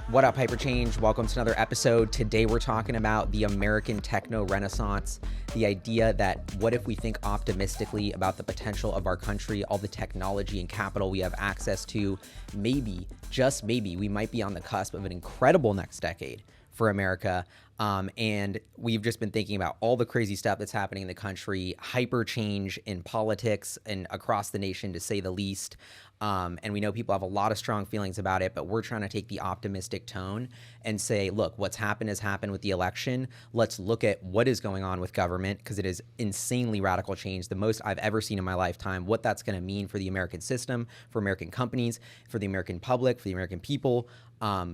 What up, HyperChange? Welcome to another episode. Today we're talking about the American techno renaissance, the idea that what if we think optimistically about the potential of our country, all the technology and capital we have access to, maybe, just maybe, we might be on the cusp of an incredible next decade for America. And we've just been thinking about all the crazy stuff that's happening in the country, HyperChange in politics and across the nation, to say the least. And we know people have a lot of strong feelings about it, but we're trying to take the optimistic tone and say, look, what's happened has happened with the election. Let's look at what is going on with government, because it is insanely radical change, the most I've ever seen in my lifetime, what that's going to mean for the American system, for American companies, for the American public, for the American people.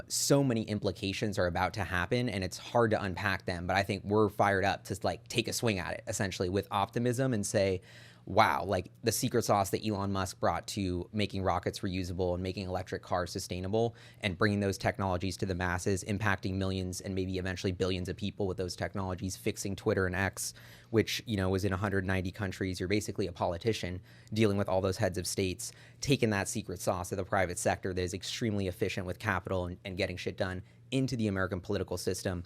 So many implications are about to happen, and it's hard to unpack them. But I think we're fired up to like take a swing at it, essentially, with optimism and say, wow, like the secret sauce that Elon Musk brought to making rockets reusable and making electric cars sustainable and bringing those technologies to the masses, impacting millions and maybe eventually billions of people with those technologies, fixing Twitter and X, which, you know, was in 190 countries. You're basically a politician dealing with all those heads of states, taking that secret sauce of the private sector that is extremely efficient with capital and getting shit done into the American political system.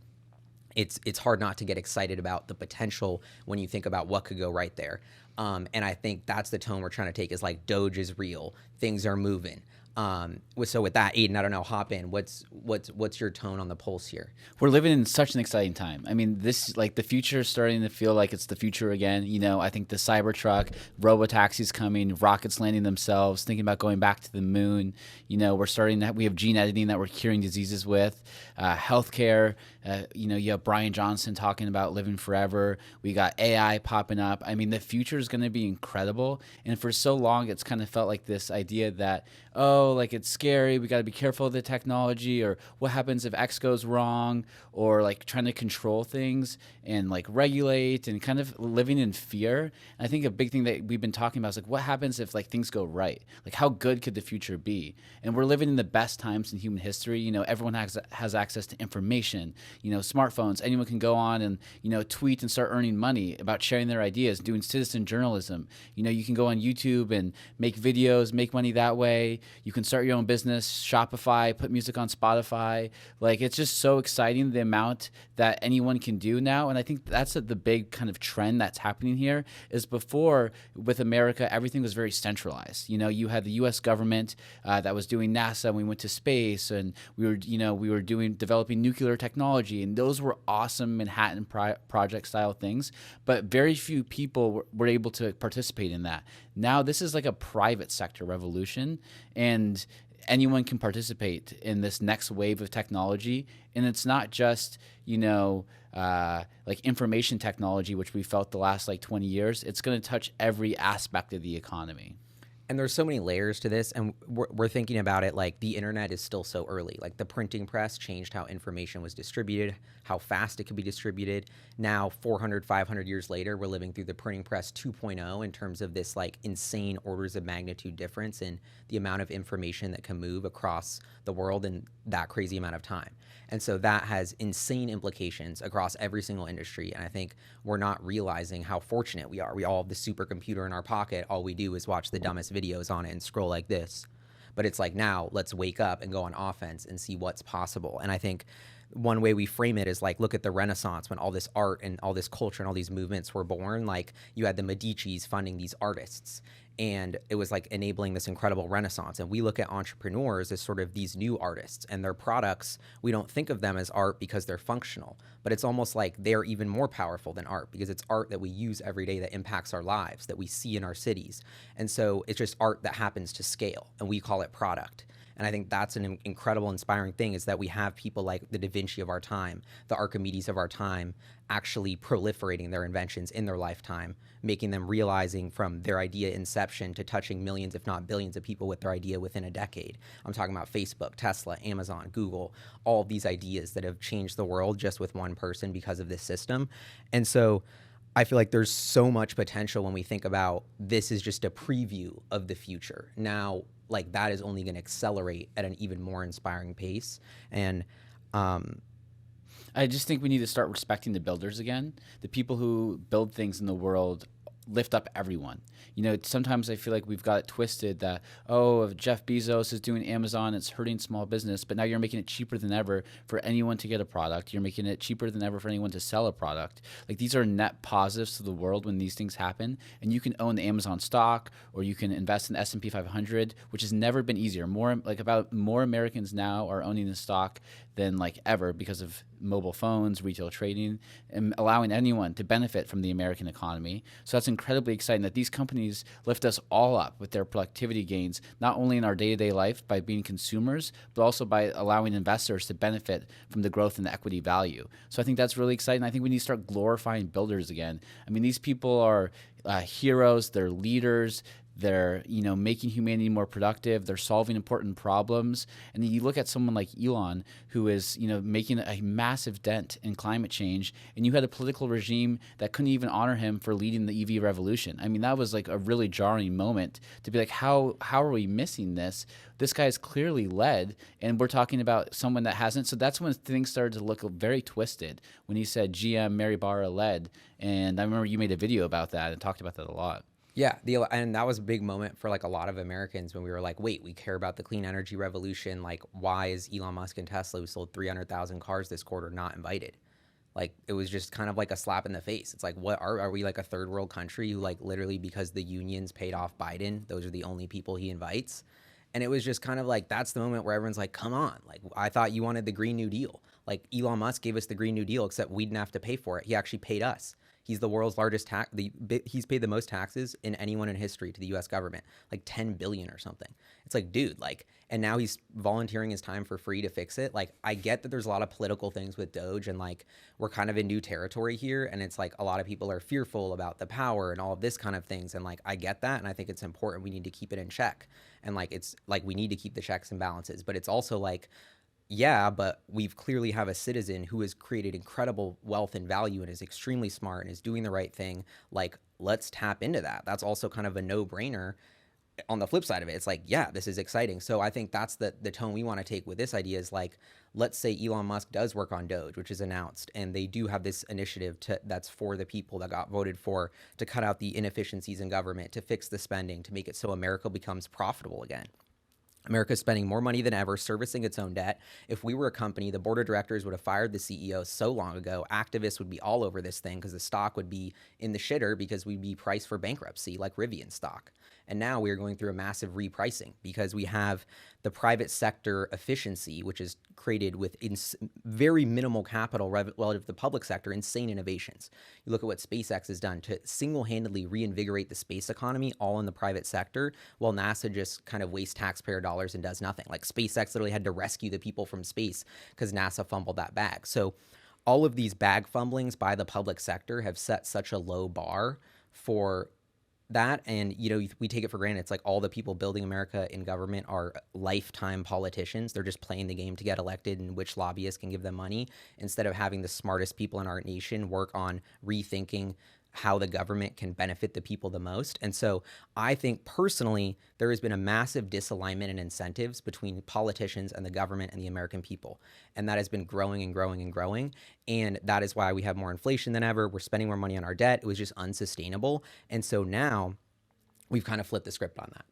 It's hard not to get excited about the potential when you think about what could go right there. And I think that's the tone we're trying to take, is like DOGE is real. Things are moving. So with that, Aiden, I don't know, hop in. What's your tone on the pulse here? We're living in such an exciting time. I mean, this, like, the future is starting to feel like it's the future again. You know, I think the Cybertruck, robo-taxis coming, rockets landing themselves, thinking about going back to the moon. You know, we have gene editing that we're curing diseases with, healthcare. You have Bryan Johnson talking about living forever. We got AI popping up. I mean, the future is going to be incredible. And for so long, it's kind of felt like this idea that, like, it's scary, we got to be careful of the technology, or what happens if X goes wrong, or like trying to control things and like regulate and kind of living in fear. And I think a big thing that we've been talking about is like, what happens if like things go right? Like, how good could the future be? And we're living in the best times in human history. You know, everyone has access to information, you know, smartphones. Anyone can go on and, you know, tweet and start earning money about sharing their ideas, doing citizen journalism. You know, you can go on YouTube and make videos, make money that way. You can start your own business, Shopify, put music on Spotify. Like, it's just so exciting, the amount that anyone can do now. And I think that's the big kind of trend that's happening here. Is before, with America, everything was very centralized. You know, you had the U.S. government that was doing NASA, and we went to space, and we were developing nuclear technology, and those were awesome Manhattan Project style things. But very few people were able to participate in that. Now this is like a private sector revolution, and anyone can participate in this next wave of technology. And it's not just, like information technology, which we felt the last like 20 years. It's going to touch every aspect of the economy. And there's so many layers to this, and we're thinking about it like the internet is still so early. Like, the printing press changed how information was distributed, how fast it could be distributed. Now, 400, 500 years later, we're living through the printing press 2.0 in terms of this like insane orders of magnitude difference in the amount of information that can move across the world in that crazy amount of time. And so that has insane implications across every single industry. And I think we're not realizing how fortunate we are. We all have the supercomputer in our pocket. All we do is watch the dumbest videos on it and scroll like this. But it's like, now let's wake up and go on offense and see what's possible. And I think one way we frame it is like, look at the Renaissance, when all this art and all this culture and all these movements were born. Like, you had the Medicis funding these artists, and it was like enabling this incredible renaissance. And we look at entrepreneurs as sort of these new artists, and their products, we don't think of them as art because they're functional, but it's almost like they're even more powerful than art, because it's art that we use every day that impacts our lives, that we see in our cities. And so it's just art that happens to scale, and we call it product. And I think that's an incredible, inspiring thing, is that we have people like the Da Vinci of our time, the Archimedes of our time, actually proliferating their inventions in their lifetime, making them realizing from their idea inception to touching millions, if not billions of people with their idea within a decade. I'm talking about Facebook, Tesla, Amazon, Google, all of these ideas that have changed the world just with one person because of this system. And so I feel like there's so much potential when we think about this is just a preview of the future. Now, like, that is only going to accelerate at an even more inspiring pace. And I just think we need to start respecting the builders again. The people who build things in the world lift up everyone. Sometimes I feel like we've got it twisted that, oh, if Jeff Bezos is doing Amazon, it's hurting small business, but now you're making it cheaper than ever for anyone to get a product. You're making it cheaper than ever for anyone to sell a product. Like, these are net positives to the world when these things happen, and you can own the Amazon stock, or you can invest in the S&P 500, which has never been easier. More Americans now are owning the stock than like ever because of mobile phones, retail trading, and allowing anyone to benefit from the American economy. So that's incredibly exciting that these companies lift us all up with their productivity gains, not only in our day-to-day life by being consumers, but also by allowing investors to benefit from the growth in the equity value. So I think that's really exciting. I think we need to start glorifying builders again. I mean, these people are heroes, they're leaders, they're making humanity more productive. They're solving important problems. And then you look at someone like Elon, who is making a massive dent in climate change. And you had a political regime that couldn't even honor him for leading the EV revolution. I mean, that was like a really jarring moment to be like, how are we missing this? This guy's clearly led, and we're talking about someone that hasn't. So that's when things started to look very twisted when he said GM Mary Barra led. And I remember you made a video about that and talked about that a lot. Yeah, and that was a big moment for like a lot of Americans when we were like, wait, we care about the clean energy revolution. Like, why is Elon Musk and Tesla, who sold 300,000 cars this quarter, not invited? Like, it was just kind of like a slap in the face. It's like, what are we, like a third world country who, like, literally because the unions paid off Biden, those are the only people he invites? And it was just kind of like, that's the moment where everyone's like, come on, like, I thought you wanted the Green New Deal. Like, Elon Musk gave us the Green New Deal, except we didn't have to pay for it. He actually paid us. He's the world's largest he's paid the most taxes in anyone in history to the US government, like 10 billion or something. It's like, dude, like, and now he's volunteering his time for free to fix it. Like, I get that there's a lot of political things with DOGE, and like, we're kind of in new territory here. And it's like, a lot of people are fearful about the power and all of this kind of things. And like, I get that. And I think it's important. We need to keep it in check. And like, it's like, we need to keep the checks and balances, but it's also like, yeah, but we've clearly have a citizen who has created incredible wealth and value and is extremely smart and is doing the right thing. Like, let's tap into that. That's also kind of a no-brainer. On the flip side of it, it's like, yeah, this is exciting. So I think that's the tone we want to take with this idea is like, let's say Elon Musk does work on DOGE, which is announced, and they do have this initiative that's for the people that got voted for, to cut out the inefficiencies in government, to fix the spending, to make it so America becomes profitable again. America's spending more money than ever, servicing its own debt. If we were a company, the board of directors would have fired the CEO so long ago. Activists would be all over this thing because the stock would be in the shitter because we'd be priced for bankruptcy like Rivian stock. And now we are going through a massive repricing because we have the private sector efficiency, which is created with very minimal capital relative to the public sector, insane innovations. You look at what SpaceX has done to single-handedly reinvigorate the space economy, all in the private sector, while NASA just kind of wastes taxpayer dollars and does nothing. Like, SpaceX literally had to rescue the people from space because NASA fumbled that bag. So all of these bag fumblings by the public sector have set such a low bar for that. And, we take it for granted. It's like all the people building America in government are lifetime politicians. They're just playing the game to get elected and which lobbyists can give them money, instead of having the smartest people in our nation work on rethinking how the government can benefit the people the most. And so I think personally, there has been a massive disalignment in incentives between politicians and the government and the American people. And that has been growing and growing and growing. And that is why we have more inflation than ever. We're spending more money on our debt. It was just unsustainable. And so now we've kind of flipped the script on that.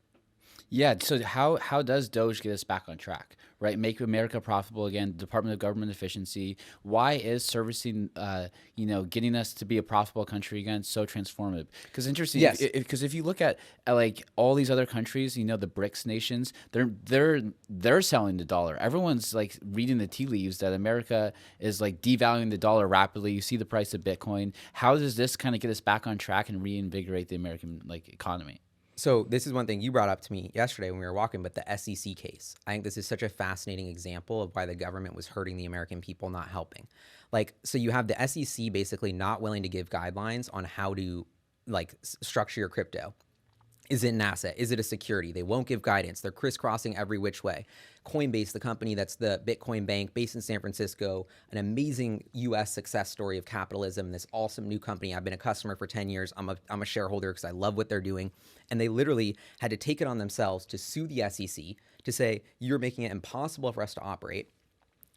Yeah. So how does DOGE get us back on track, right? Make America profitable again. Department of Government Efficiency. Why is servicing, getting us to be a profitable country again so transformative? Because interesting. Yes. Because if you look at like all these other countries, the BRICS nations, they're selling the dollar. Everyone's like reading the tea leaves that America is like devaluing the dollar rapidly. You see the price of Bitcoin. How does this kind of get us back on track and reinvigorate the American economy? So this is one thing you brought up to me yesterday when we were walking, but the SEC case. I think this is such a fascinating example of why the government was hurting the American people, not helping. Like, so you have the SEC basically not willing to give guidelines on how to structure your crypto. Is it an asset? Is it a security? They won't give guidance. They're crisscrossing every which way. Coinbase, the company that's the Bitcoin bank based in San Francisco, an amazing US success story of capitalism, this awesome new company. I've been a customer for 10 years. I'm a shareholder because I love what they're doing. And they literally had to take it on themselves to sue the SEC to say, you're making it impossible for us to operate.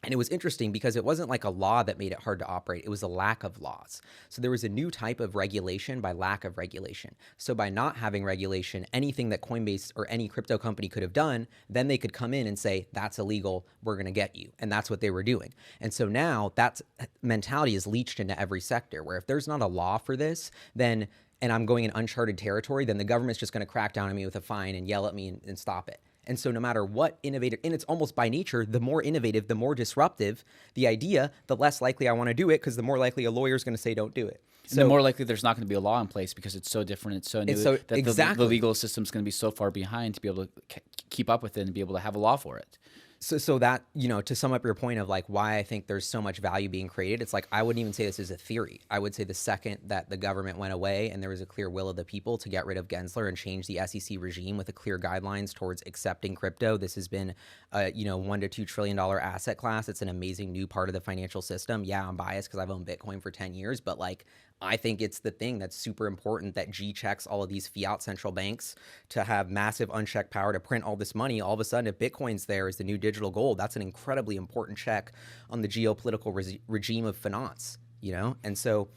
And it was interesting because it wasn't like a law that made it hard to operate. It was a lack of laws. So there was a new type of regulation by lack of regulation. So by not having regulation, anything that Coinbase or any crypto company could have done, then they could come in and say, that's illegal, we're going to get you. And that's what they were doing. And so now that mentality is leached into every sector, where if there's not a law for this, then, and I'm going in uncharted territory, then the government's just going to crack down on me with a fine and yell at me and stop it. And so no matter what innovative, and it's almost by nature, the more innovative, the more disruptive the idea, the less likely I want to do it, because the more likely a lawyer is going to say don't do it. So the more likely there's not going to be a law in place because it's so different, it's so new, that exactly. the legal system's going to be so far behind to be able to keep up with it and be able to have a law for it. So that, to sum up your point of like why I think there's so much value being created, it's like I wouldn't even say this is a theory. I would say the second that the government went away and there was a clear will of the people to get rid of Gensler and change the SEC regime with a clear guidelines towards accepting crypto, this has been a $1 to $2 trillion asset class. It's an amazing new part of the financial system. Yeah, I'm biased because I've owned Bitcoin for 10 years, but like I think it's the thing that's super important that G checks all of these fiat central banks to have massive unchecked power to print all this money. All of a sudden, if Bitcoin's there as the new digital gold, that's an incredibly important check on the geopolitical regime of finance, And so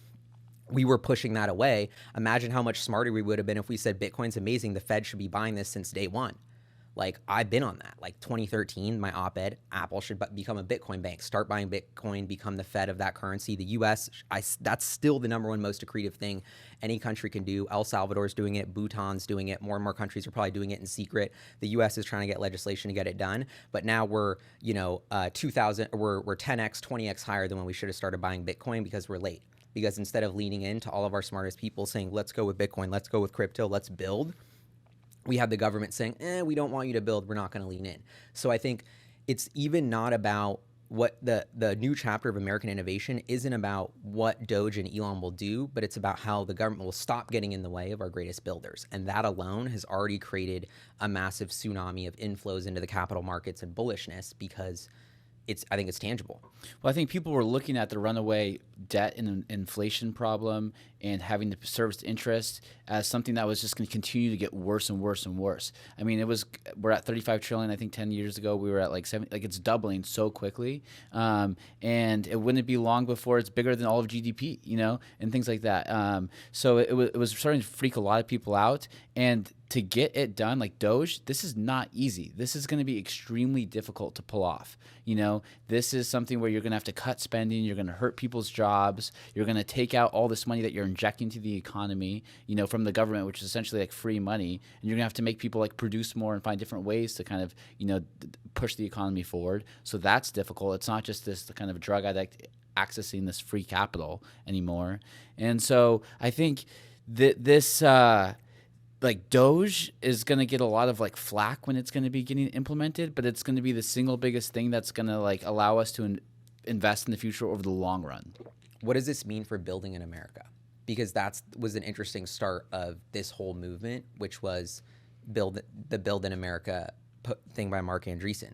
we were pushing that away. Imagine how much smarter we would have been if we said Bitcoin's amazing. The Fed should be buying this since day one. Like I've been on that. Like 2013, my op-ed, Apple should become a Bitcoin bank, start buying Bitcoin, become the Fed of that currency. The US, that's still the number one most accretive thing any country can do. El Salvador's doing it, Bhutan's doing it, more and more countries are probably doing it in secret. The US is trying to get legislation to get it done, but now we're, 2000, we're 10x, 20x higher than when we should have started buying Bitcoin because we're late. Because instead of leaning into all of our smartest people saying, let's go with Bitcoin, let's go with crypto, let's build, we have the government saying, we don't want you to build, we're not going to lean in. So I think it's even not about what the new chapter of American innovation isn't about what DOGE and Elon will do, but it's about how the government will stop getting in the way of our greatest builders. And that alone has already created a massive tsunami of inflows into the capital markets and bullishness because I think it's tangible. Well, I think people were looking at the runaway debt and inflation problem and having to service interest as something that was just going to continue to get worse and worse and worse. I mean, we're at 35 trillion. I think 10 years ago we were at like 7. Like it's doubling so quickly, and it wouldn't be long before it's bigger than all of GDP, and things like that. So it was starting to freak a lot of people out, and to get it done, like DOGE, this is not easy. This is going to be extremely difficult to pull off. This is something where you're going to have to cut spending. You're going to hurt people's jobs. You're going to take out all this money that you're injecting to the economy, from the government, which is essentially like free money. And you're going to have to make people like produce more and find different ways to kind of, push the economy forward. So that's difficult. It's not just this kind of drug addict accessing this free capital anymore. And so I think that this like DOGE is going to get a lot of like flack when it's going to be getting implemented, but it's going to be the single biggest thing that's going to like allow us to invest in the future over the long run. What does this mean for building in America? Because that was an interesting start of this whole movement, which was Build in America thing by Mark Andreessen.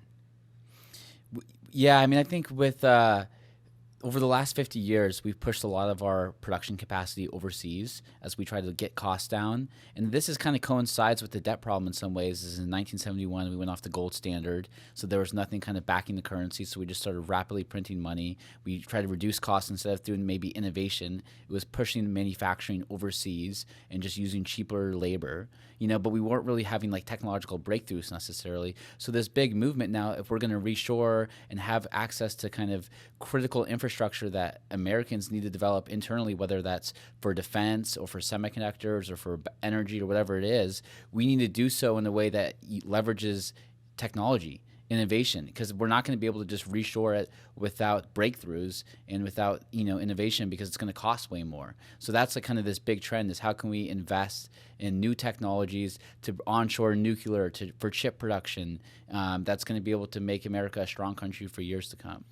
Yeah, I mean, I think with over the last 50 years, we've pushed a lot of our production capacity overseas as we try to get costs down. And this is kind of coincides with the debt problem in some ways. Is in 1971, we went off the gold standard. So there was nothing kind of backing the currency. So we just started rapidly printing money. We tried to reduce costs instead of doing maybe innovation. It was pushing manufacturing overseas and just using cheaper labor. But we weren't really having like technological breakthroughs necessarily. So this big movement now, if we're going to reshore and have access to kind of critical infrastructure that Americans need to develop internally, whether that's for defense or for semiconductors or for energy or whatever it is, we need to do so in a way that leverages technology, innovation, because we're not going to be able to just reshore it without breakthroughs and without innovation, because it's going to cost way more. So that's like kind of this big trend is how can we invest in new technologies to onshore nuclear for chip production that's going to be able to make America a strong country for years to come.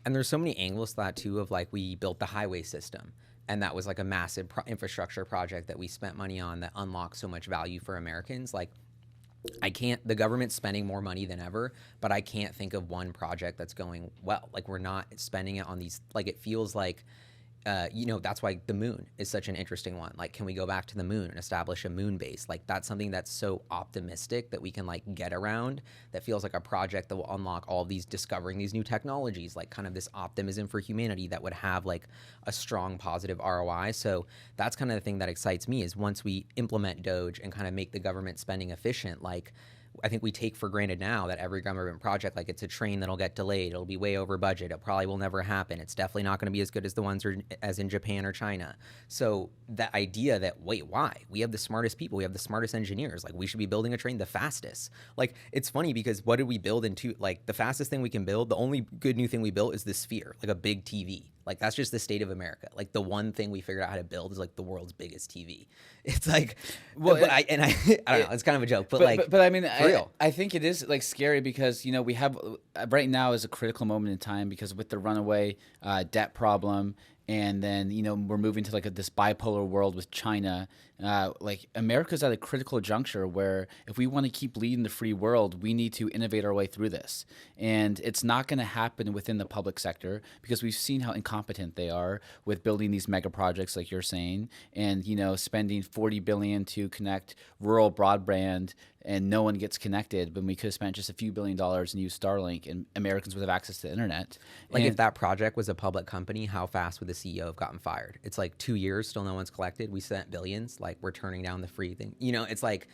And there's so many angles to that too of like we built the highway system and that was like a massive infrastructure project that we spent money on that unlocked so much value for Americans. Like the government's spending more money than ever, but I can't think of one project that's going well. Like we're not spending it on these, like it feels like that's why the moon is such an interesting one. Like, can we go back to the moon and establish a moon base? Like, that's something that's so optimistic that we can like get around. That feels like a project that will unlock all these discovering these new technologies, like kind of this optimism for humanity that would have like a strong positive ROI. So that's kind of the thing that excites me is once we implement Doge and kind of make the government spending efficient, like I think we take for granted now that every government project, like it's a train that'll get delayed, it'll be way over budget, it probably will never happen. It's definitely not going to be as good as the ones as in Japan or China. So that idea that, wait, why? We have the smartest people, we have the smartest engineers, like we should be building a train the fastest. Like it's funny because what did we build into, like the fastest thing we can build, the only good new thing we built is the Sphere, like a big TV. Like that's just the state of America. Like the one thing we figured out how to build is like the world's biggest TV. It's like, well, I don't know. It's kind of a joke, but I mean, real. I think it is like scary because we have right now is a critical moment in time because with the runaway debt problem. And then, we're moving to like this bipolar world with China. Like America's at a critical juncture where if we want to keep leading the free world, we need to innovate our way through this. And it's not going to happen within the public sector because we've seen how incompetent they are with building these mega projects like you're saying and, spending $40 billion to connect rural broadband and no one gets connected, but we could have spent just a few $1 billion and used Starlink and Americans would have access to the internet. Like if that project was a public company, how fast would the CEO have gotten fired? It's like 2 years, still no one's collected. We spent billions, like we're turning down the free thing. It's like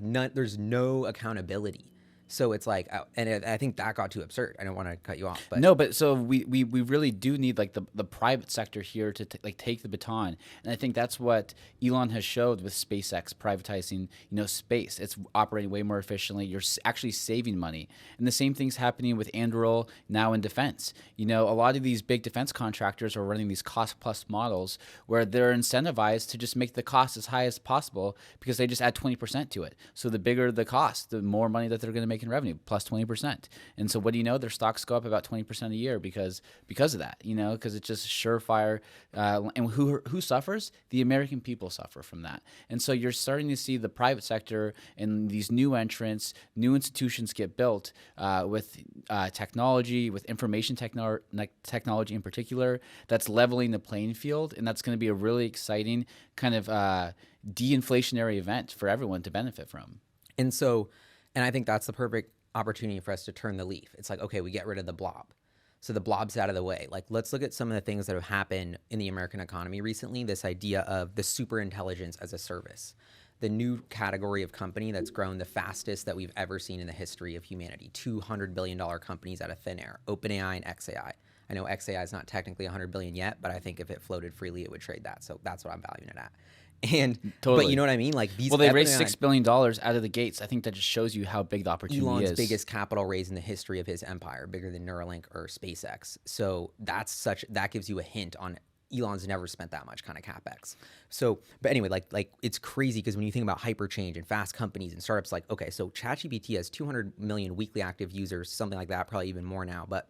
none, there's no accountability. So it's like, and I think that got too absurd. I don't want to cut you off, but no, but so we really do need like the private sector here to take the baton, and I think that's what Elon has showed with SpaceX privatizing, space. It's operating way more efficiently. You're actually saving money, and the same thing's happening with Anduril now in defense. A lot of these big defense contractors are running these cost plus models where they're incentivized to just make the cost as high as possible because they just add 20% to it. So the bigger the cost, the more money that they're going to make in revenue, plus 20%. And so what do you know? Their stocks go up about 20% a year because of that, because it's just surefire. And who suffers? The American people suffer from that. And so you're starting to see the private sector and these new entrants, new institutions get built with technology, with information technology in particular, that's leveling the playing field. And that's going to be a really exciting kind of de-inflationary event for everyone to benefit from. And I think that's the perfect opportunity for us to turn the leaf. It's like, okay, we get rid of the blob. So the blob's out of the way. Like, let's look at some of the things that have happened in the American economy recently. This idea of the super intelligence as a service, the new category of company that's grown the fastest that we've ever seen in the history of humanity. $200 billion companies out of thin air, OpenAI and XAI. I know XAI is not technically 100 billion yet, but I think if it floated freely, it would trade that. So that's what I'm valuing it at. And totally. But you know what I mean? Like these. Well, they raised $6 billion out of the gates. I think that just shows you how big the opportunity is. Elon's biggest capital raise in the history of his empire, bigger than Neuralink or SpaceX. So that gives you a hint on Elon's never spent that much kind of capex. So, but anyway, like it's crazy because when you think about HyperChange and fast companies and startups, like okay, so ChatGPT has 200 million weekly active users, something like that, probably even more now, but.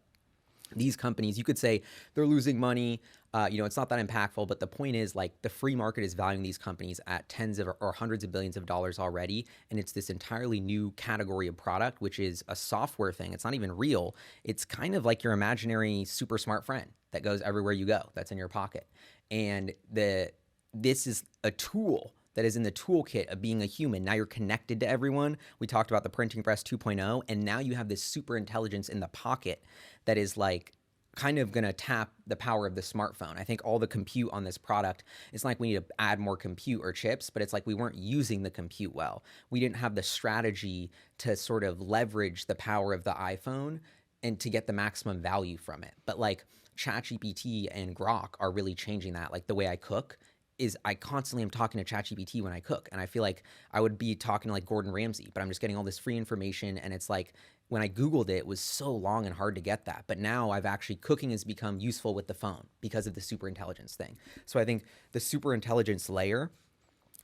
These companies, you could say they're losing money. It's not that impactful, but the point is like the free market is valuing these companies at tens of or hundreds of billions of dollars already. And it's this entirely new category of product, which is a software thing. It's not even real. It's kind of like your imaginary super smart friend that goes everywhere you go, that's in your pocket. And this is a tool that is in the toolkit of being a human. Now you're connected to everyone. We talked about the printing press 2.0, and now you have this super intelligence in the pocket that is like kind of going to tap the power of the smartphone. I think all the compute on this product, it's like we need to add more compute or chips, but it's like we weren't using the compute well. We didn't have the strategy to sort of leverage the power of the iPhone and to get the maximum value from it. But like ChatGPT and Grok are really changing that. Like the way I cook is I constantly am talking to ChatGPT when I cook. And I feel like I would be talking to like Gordon Ramsay, but I'm just getting all this free information. And it's like, when I Googled it, it was so long and hard to get that. But now cooking has become useful with the phone because of the super intelligence thing. So I think the super intelligence layer,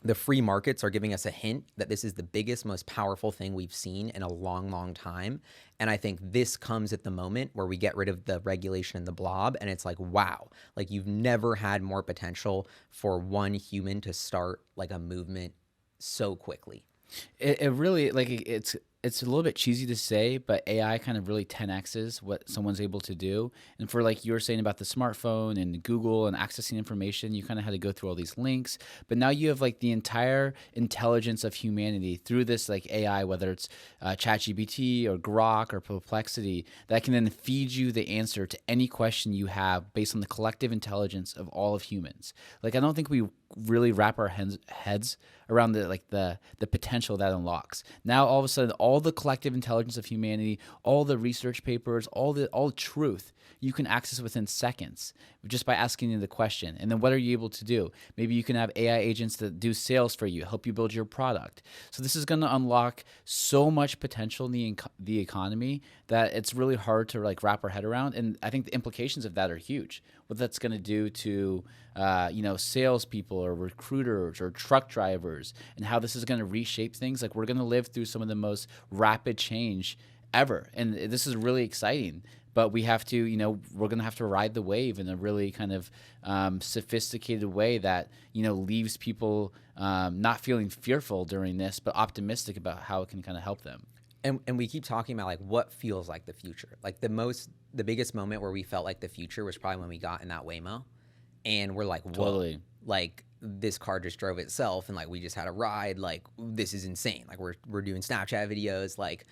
the free markets are giving us a hint that this is the biggest, most powerful thing we've seen in a long, long time. And I think this comes at the moment where we get rid of the regulation and the blob. And it's like, wow, like you've never had more potential for one human to start like a movement so quickly. It really, like, it's it's a little bit cheesy to say, but AI kind of really 10x's what someone's able to do. And for like you were saying about the smartphone and Google and accessing information, you kind of had to go through all these links. But now you have like the entire intelligence of humanity through this like AI, whether it's ChatGPT or Grok or Perplexity, that can then feed you the answer to any question you have based on the collective intelligence of all of humans. Like I don't think we really wrap our heads around the potential that unlocks. Now all of a sudden, all the collective intelligence of humanity, all the research papers, all truth you can access within seconds just by asking the question. And then what are you able to do? Maybe you can have AI agents that do sales for you, help you build your product. So this is going to unlock so much potential in the economy that it's really hard to like wrap our head around. And I think the implications of that are huge. What that's going to do to salespeople or recruiters or truck drivers, and how this is going to reshape things. Like we're going to live through some of the most rapid change ever, and this is really exciting. But we have to, we're going to have to ride the wave in a really kind of sophisticated way that, leaves people not feeling fearful during this, but optimistic about how it can kind of help them. And we keep talking about like what feels like the future. Like the biggest moment where we felt like the future was probably when we got in that Waymo, and we're like, whoa, Totally. like this car just drove itself, and like we just had a ride. Like this is insane. Like we're doing Snapchat videos. Like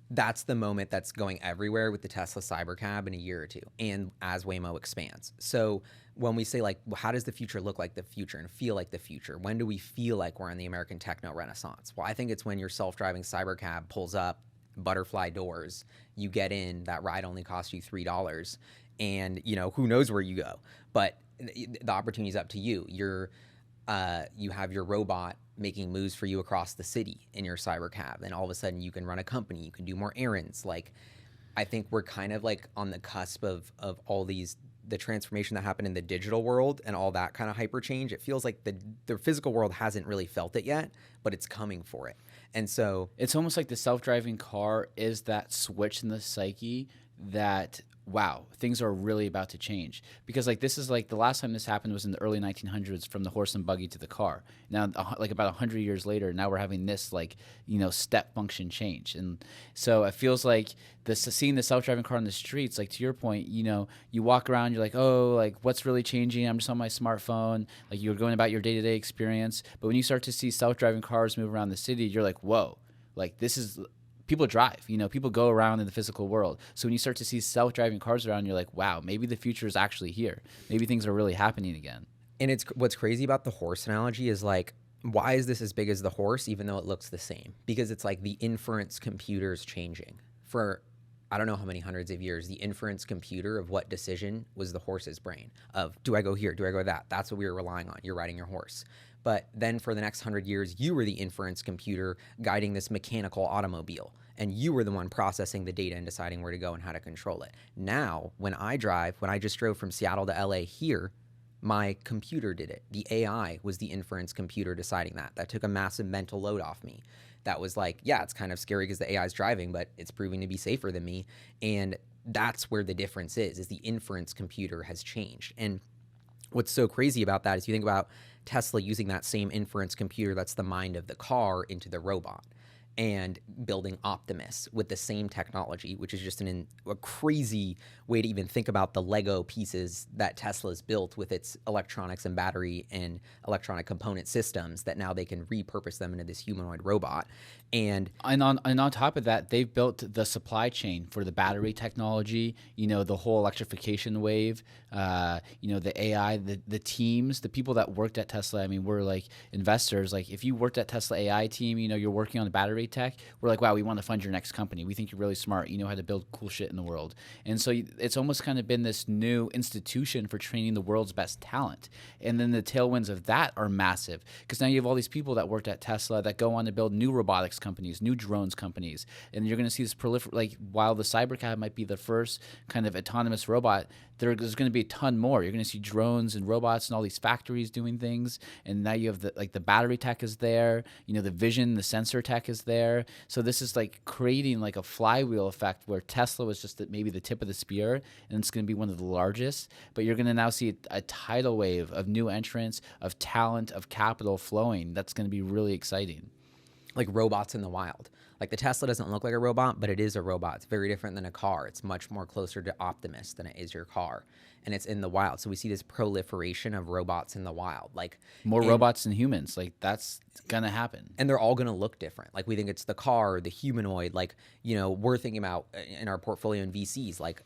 that's the moment that's going everywhere with the Tesla Cybercab in a year or two, and as Waymo expands. So when we say like, how does the future look like the future and feel like the future? When do we feel like we're in the American techno renaissance? Well, I think it's when your self-driving Cybercab pulls up, butterfly doors, you get in, that ride only costs you $3, and who knows where you go, but the opportunity is up to you. You have your robot making moves for you across the city in your Cybercab, and all of a sudden you can run a company, you can do more errands. Like I think we're kind of like on the cusp of all these, the transformation that happened in the digital world and all that kind of hyper change. It feels like the physical world hasn't really felt it yet, but it's coming for it. And so it's almost like the self-driving car is that switch in the psyche that, wow, things are really about to change. Because like this is like the last time this happened was in the early 1900s, from the horse and buggy to the car. Now like about 100 years later, now we're having this like step function change. And so it feels like seeing the self-driving car on the streets, like to your point, you walk around, you're like, oh, like what's really changing? I'm just on my smartphone. Like you're going about your day-to-day experience. But when you start to see self-driving cars move around the city, you're like, whoa, like this is, people drive, people go around in the physical world. So when you start to see self-driving cars around, you're like, wow, maybe the future is actually here. Maybe things are really happening again. And it's what's crazy about the horse analogy is like, why is this as big as the horse, even though it looks the same? Because it's like the inference computer's changing. For I don't know how many hundreds of years, the inference computer of what decision was the horse's brain of, do I go here? Do I go that? That's what we were relying on. You're riding your horse. But then for the next 100 years, you were the inference computer guiding this mechanical automobile. And you were the one processing the data and deciding where to go and how to control it. Now, when I just drove from Seattle to LA here, my computer did it. The AI was the inference computer deciding that. That took a massive mental load off me. That was like, yeah, it's kind of scary because the AI is driving, but it's proving to be safer than me. And that's where the difference is the inference computer has changed. And what's so crazy about that is you think about Tesla using that same inference computer that's the mind of the car into the robot, and building Optimus with the same technology, which is just a crazy way to even think about the Lego pieces that Tesla's built with its electronics and battery and electronic component systems, that now they can repurpose them into this humanoid robot. And on top of that, they've built the supply chain for the battery technology, the whole electrification wave, the AI, the teams, the people that worked at Tesla. I mean, we're like investors. Like if you worked at Tesla AI team, you're working on the battery tech. We're like, wow, we want to fund your next company. We think you're really smart. You know how to build cool shit in the world. And so it's almost kind of been this new institution for training the world's best talent. And then the tailwinds of that are massive, because now you have all these people that worked at Tesla that go on to build new robotics companies, new drones companies, and you're going to see this proliferate. Like while the Cybercab might be the first kind of autonomous robot, there's going to be a ton more. You're going to see drones and robots and all these factories doing things, and now you have the battery tech is there, the vision, the sensor tech is there. So this is like creating like a flywheel effect where Tesla was just maybe the tip of the spear, and it's going to be one of the largest. But you're going to now see a tidal wave of new entrants, of talent, of capital flowing. That's going to be really exciting. like robots in the wild. Like the Tesla doesn't look like a robot, but it is a robot. It's very different than a car. It's much more closer to Optimus than it is your car. And it's in the wild. So we see this proliferation of robots in the wild. Like More and robots than humans. Like that's gonna happen. and they're all going to look different. Like we think it's the car, the humanoid. Like we're thinking about in our portfolio in VCs, like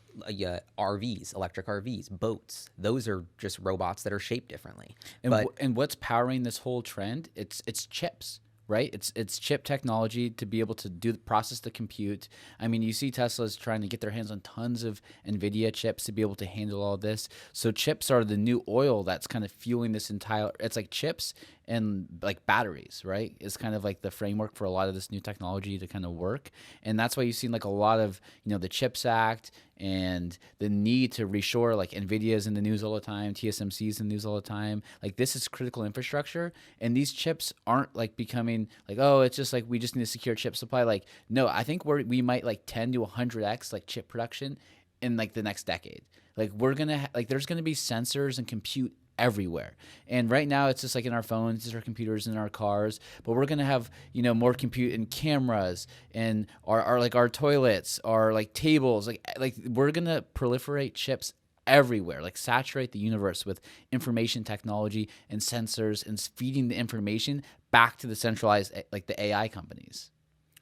RVs, electric RVs, boats. Those are just robots that are shaped differently. And what's powering this whole trend? It's chips, right? It's chip technology to be able to process the compute. I mean, you see Tesla's trying to get their hands on tons of NVIDIA chips to be able to handle all this. So chips are the new oil that's kind of fueling this entire. It's like chips and like batteries, right? It's kind of like the framework for a lot of this new technology to kind of work. And that's why you've seen like a lot of, the CHIPS Act and the need to reshore, like NVIDIA is in the news all the time, TSMC is in the news all the time. Like this is critical infrastructure. And these chips aren't like becoming like, oh, it's just like we just need a secure chip supply. Like, no, I think we might like 10 to 100x like chip production in like the next decade. Like we're going to there's going to be sensors and compute everywhere. And right now it's just like in our phones, it's our computers, in our cars, but we're going to have, more compute in cameras and our toilets, our like tables, like we're going to proliferate chips everywhere, like saturate the universe with information technology and sensors and feeding the information back to the centralized, like the AI companies.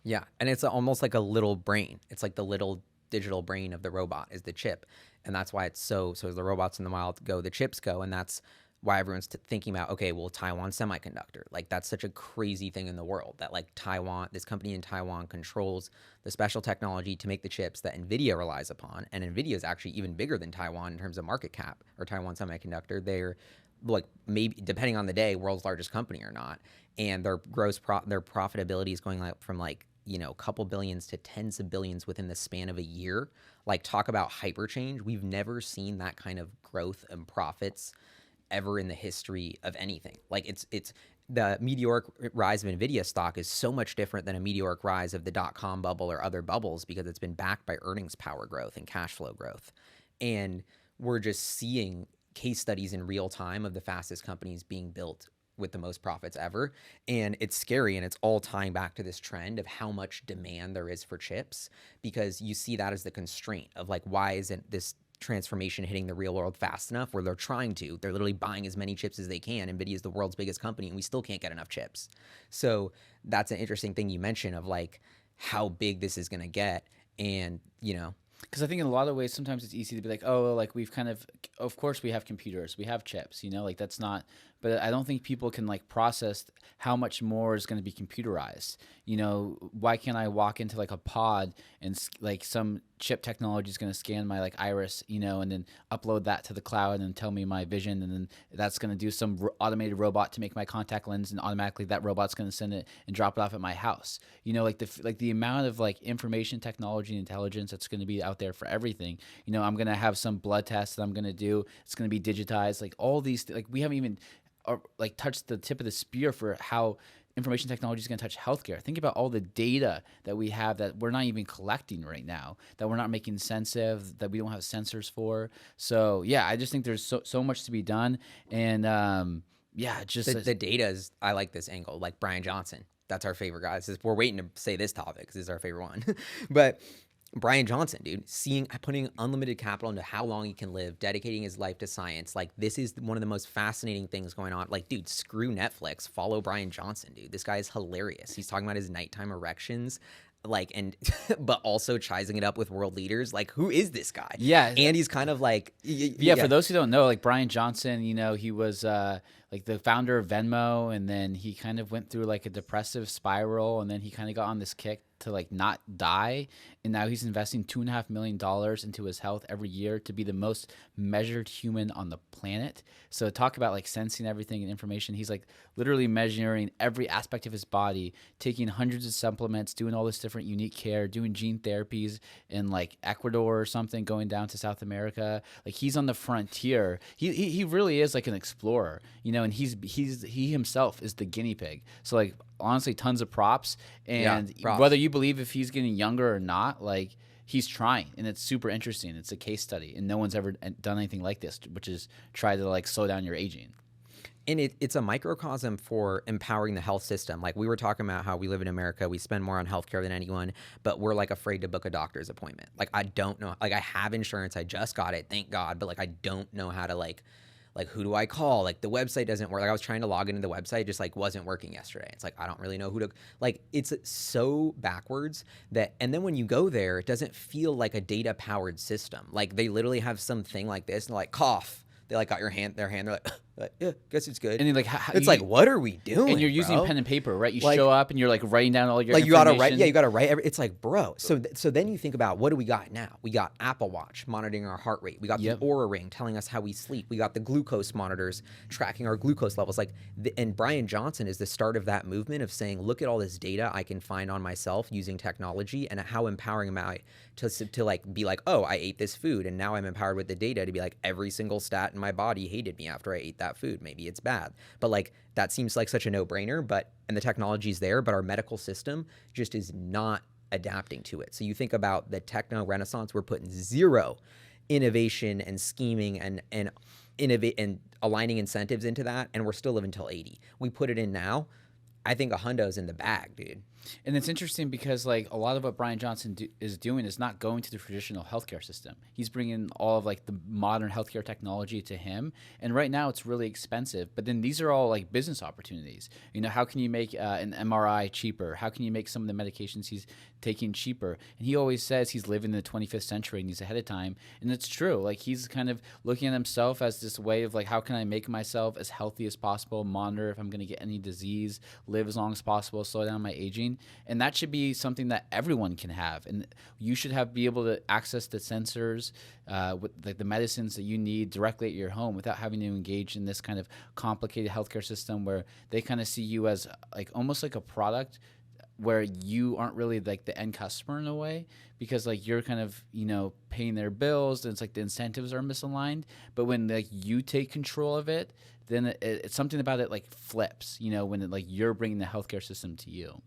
Yeah. And it's almost like a little brain. It's like the little digital brain of the robot is the chip. And that's why it's so as the robots in the wild go, the chips go. And that's why everyone's thinking about, okay, well, Taiwan Semiconductor. Like that's such a crazy thing in the world that like Taiwan, this company in Taiwan controls the special technology to make the chips that NVIDIA relies upon. And NVIDIA is actually even bigger than Taiwan in terms of market cap, or Taiwan Semiconductor. They're like maybe depending on the day, world's largest company or not. And their their profitability is going up from like, a couple billions to tens of billions within the span of a year. Like talk about HyperChange. We've never seen that kind of growth and profits ever in the history of anything. Like it's the meteoric rise of NVIDIA stock is so much different than a meteoric rise of the .com bubble or other bubbles because it's been backed by earnings power growth and cash flow growth. And we're just seeing case studies in real time of the fastest companies being built with the most profits ever. And it's scary, and it's all tying back to this trend of how much demand there is for chips, because you see that as the constraint of like, why isn't this transformation hitting the real world fast enough, where they're literally buying as many chips as they can. NVIDIA is the world's biggest company and we still can't get enough chips. So that's an interesting thing you mentioned of like how big this is going to get. And, because I think in a lot of ways, sometimes it's easy to be like, oh, like we've of course we have computers, we have chips, like that's not, but I don't think people can like process how much more is going to be computerized. Why can't I walk into like a pod and like some chip technology is going to scan my like iris, and then upload that to the cloud and tell me my vision, and then that's going to do some automated robot to make my contact lens, and automatically that robot's going to send it and drop it off at my house. Like the amount of like information technology and intelligence that's going to be out there for everything. I'm going to have some blood test that I'm going to do. It's going to be digitized. Like all these, like we haven't even like touched the tip of the spear for how information technology is going to touch healthcare. Think about all the data that we have that we're not even collecting right now, that we're not making sense of, that we don't have sensors for. So yeah, I just think there's so much to be done. And just the data is, I like this angle, like Bryan Johnson. That's our favorite guy. We're waiting to say this topic because this is our favorite one. But Bryan Johnson, dude, putting unlimited capital into how long he can live, dedicating his life to science. Like, this is one of the most fascinating things going on. Like, dude, screw Netflix. Follow Bryan Johnson, dude. This guy is hilarious. He's talking about his nighttime erections, like, and but also chizing it up with world leaders. Like, who is this guy? Yeah. And he's kind of like, yeah. For those who don't know, like Bryan Johnson, he was like the founder of Venmo, and then he kind of went through like a depressive spiral, and then he kind of got on this kick to like not die, and now he's investing $2.5 million into his health every year to be the most measured human on the planet. So talk about like sensing everything and information. He's like literally measuring every aspect of his body, taking hundreds of supplements, doing all this different unique care, doing gene therapies in like Ecuador or something, going down to South America. Like he's on the frontier. He really is like an explorer, and he himself is the guinea pig. So like honestly, tons of props. And props. Whether you believe if he's getting younger or not, like he's trying, and it's super interesting. It's a case study, and no one's ever done anything like this, which is try to like slow down your aging. And it's a microcosm for empowering the health system. Like we were talking about how we live in America, we spend more on healthcare than anyone, but we're like afraid to book a doctor's appointment. Like I don't know, like I have insurance, I just got it, thank God, but like I don't know how to like who do I call? Like the website doesn't work. Like I was trying to log into the website, just like wasn't working yesterday. It's like I don't really know who to like. It's so backwards that, and then when you go there, it doesn't feel like a data powered system. Like they literally have something like this, and like cough. They like got their hand. They're like, yeah, guess it's good. And then, like, it's like, what are we doing? And you're using bro? pen and paper, right? You Like, show up and you're like writing down all your like you gotta information. write. Yeah, you gotta write. It's like, bro. So then you think about what do we got now? We got Apple Watch monitoring our heart rate. We got the Oura Ring telling us how we sleep. We got the glucose monitors tracking our glucose levels. Like, and Bryan Johnson is the start of that movement of saying, look at all this data I can find on myself using technology, and how empowering am I to like be like, oh, I ate this food, and now I'm empowered with the data to be like, every single stat in my body hated me after I ate that food. Maybe it's bad, but like that seems like such a no-brainer. But and the technology's there, but our medical system just is not adapting to it. So you think about the techno renaissance, we're putting zero innovation and scheming and innovate and aligning incentives into that, and we're still living till 80. We put it in now. I think a hundo's in the bag, dude. And it's interesting because like a lot of what Bryan Johnson is doing is not going to the traditional healthcare system. He's bringing all of like the modern healthcare technology to him. And right now it's really expensive. But then these are all like business opportunities. You know, how can you make an MRI cheaper? How can you make some of the medications he's taking cheaper? And he always says he's living in the 25th century and he's ahead of time. And it's true. Like he's kind of looking at himself as this way of like, how can I make myself as healthy as possible, monitor if I'm going to get any disease, live as long as possible, slow down my aging. And that should be something that everyone can have. And you should be able to access the sensors, with the medicines that you need directly at your home without having to engage in this kind of complicated healthcare system where they kind of see you as like almost like a product where you aren't really like the end customer in a way, because like you're kind of, you know, paying their bills, and it's like the incentives are misaligned. But when like you take control of it, then it's something about it like flips, you know, when like you're bringing the healthcare system to you.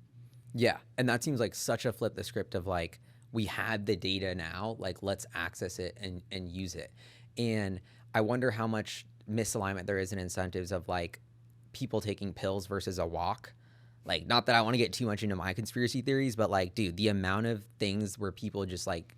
Yeah, and that seems like such a flip the script of like, we had the data now, like let's access it and use it. And I wonder how much misalignment there is in incentives of like people taking pills versus a walk. Like, not that I want to get too much into my conspiracy theories, but like, dude, the amount of things where people just like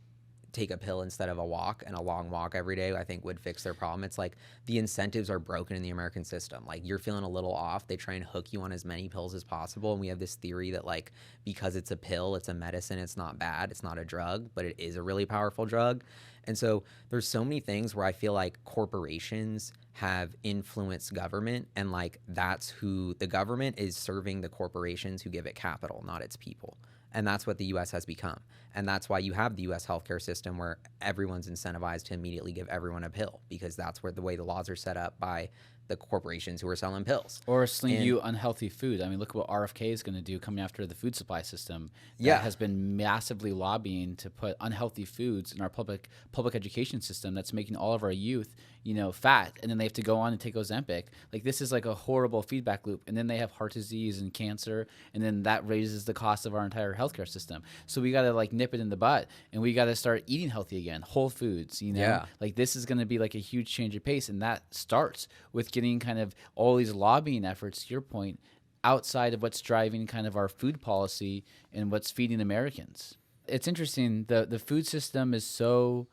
take a pill instead of a walk, and a long walk every day, I think would fix their problem. It's like the incentives are broken in the American system. Like you're feeling a little off, they try and hook you on as many pills as possible. And we have this theory that like, because it's a pill, it's a medicine, it's not bad, it's not a drug, but it is a really powerful drug. And so there's so many things where I feel like corporations have influenced government, and like that's who the government is serving, the corporations who give it capital, not its people. And that's what the U.S. has become. And that's why you have the U.S. healthcare system where everyone's incentivized to immediately give everyone a pill, because that's where the way the laws are set up by the corporations who are selling pills. Or sling you unhealthy food. I mean, look what RFK is going to do coming after the food supply system that has been massively lobbying to put unhealthy foods in our public education system that's making all of our youth, you know, fat. And then they have to go on and take Ozempic. Like, this is like a horrible feedback loop. And then they have heart disease and cancer. And then that raises the cost of our entire healthcare system. So we got to like nip it in the butt, and we got to start eating healthy again, whole foods, you know? Yeah. Like, this is going to be like a huge change of pace. And that starts with getting kind of all these lobbying efforts, to your point, outside of what's driving kind of our food policy and what's feeding Americans. It's interesting. The food system is so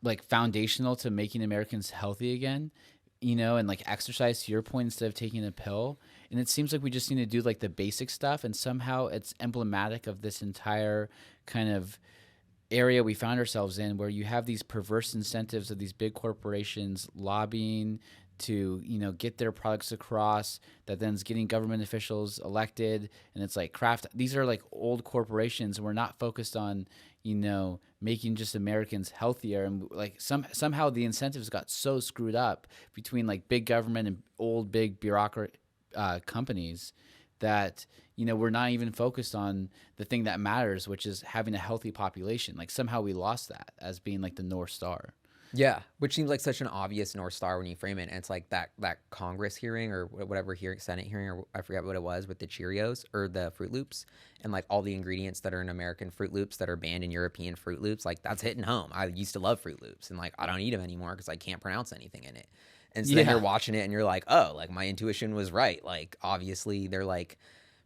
like foundational to making Americans healthy again, you know, and like exercise, to your point, instead of taking a pill. And it seems like we just need to do like the basic stuff, and somehow it's emblematic of this entire kind of area we found ourselves in, where you have these perverse incentives of these big corporations lobbying to, you know, get their products across, that then is getting government officials elected. And it's like Kraft, these are like old corporations. We're not focused on, you know, making just Americans healthier. And like somehow the incentives got so screwed up between like big government and old big bureaucratic companies that, you know, we're not even focused on the thing that matters, which is having a healthy population. Like somehow we lost that as being like the North Star. Yeah, which seems like such an obvious North Star when you frame it. And it's like that Congress hearing or whatever hearing, Senate hearing, or I forget what it was, with the Cheerios or the Fruit Loops, and like all the ingredients that are in American Fruit Loops that are banned in European Fruit Loops. Like that's hitting home. I used to love Fruit Loops, and like I don't eat them anymore because I can't pronounce anything in it. And so then you're Yeah. watching it and you're like, oh, like my intuition was right. Like obviously they're like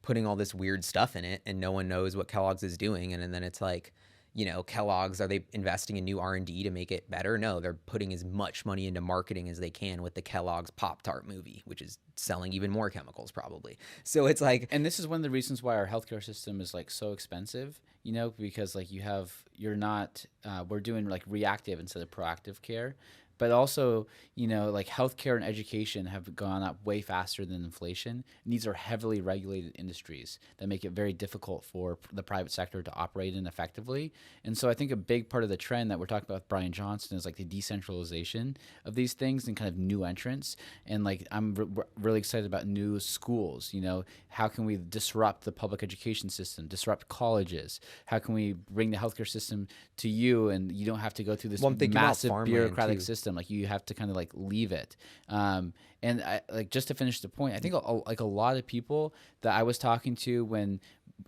putting all this weird stuff in it and no one knows what Kellogg's is doing. And then it's like, you know, Kellogg's, are they investing in new R&D to make it better? No, they're putting as much money into marketing as they can with the Kellogg's Pop-Tart movie, which is selling even more chemicals probably. So it's like, And this is one of the reasons why our healthcare system is like so expensive, you know, because like you're not, we're doing like reactive instead of proactive care. But also, you know, like healthcare and education have gone up way faster than inflation. And these are heavily regulated industries that make it very difficult for the private sector to operate in effectively. And so I think a big part of the trend that we're talking about with Bryan Johnson is like the decentralization of these things and kind of new entrants. And like I'm really excited about new schools. You know, how can we disrupt the public education system, disrupt colleges? How can we bring the healthcare system to you and you don't have to go through this well, I'm thinking about massive farmland bureaucratic too. system? Like you have to kind of like leave it. And I, like just to finish the point, I think like a lot of people that I was talking to when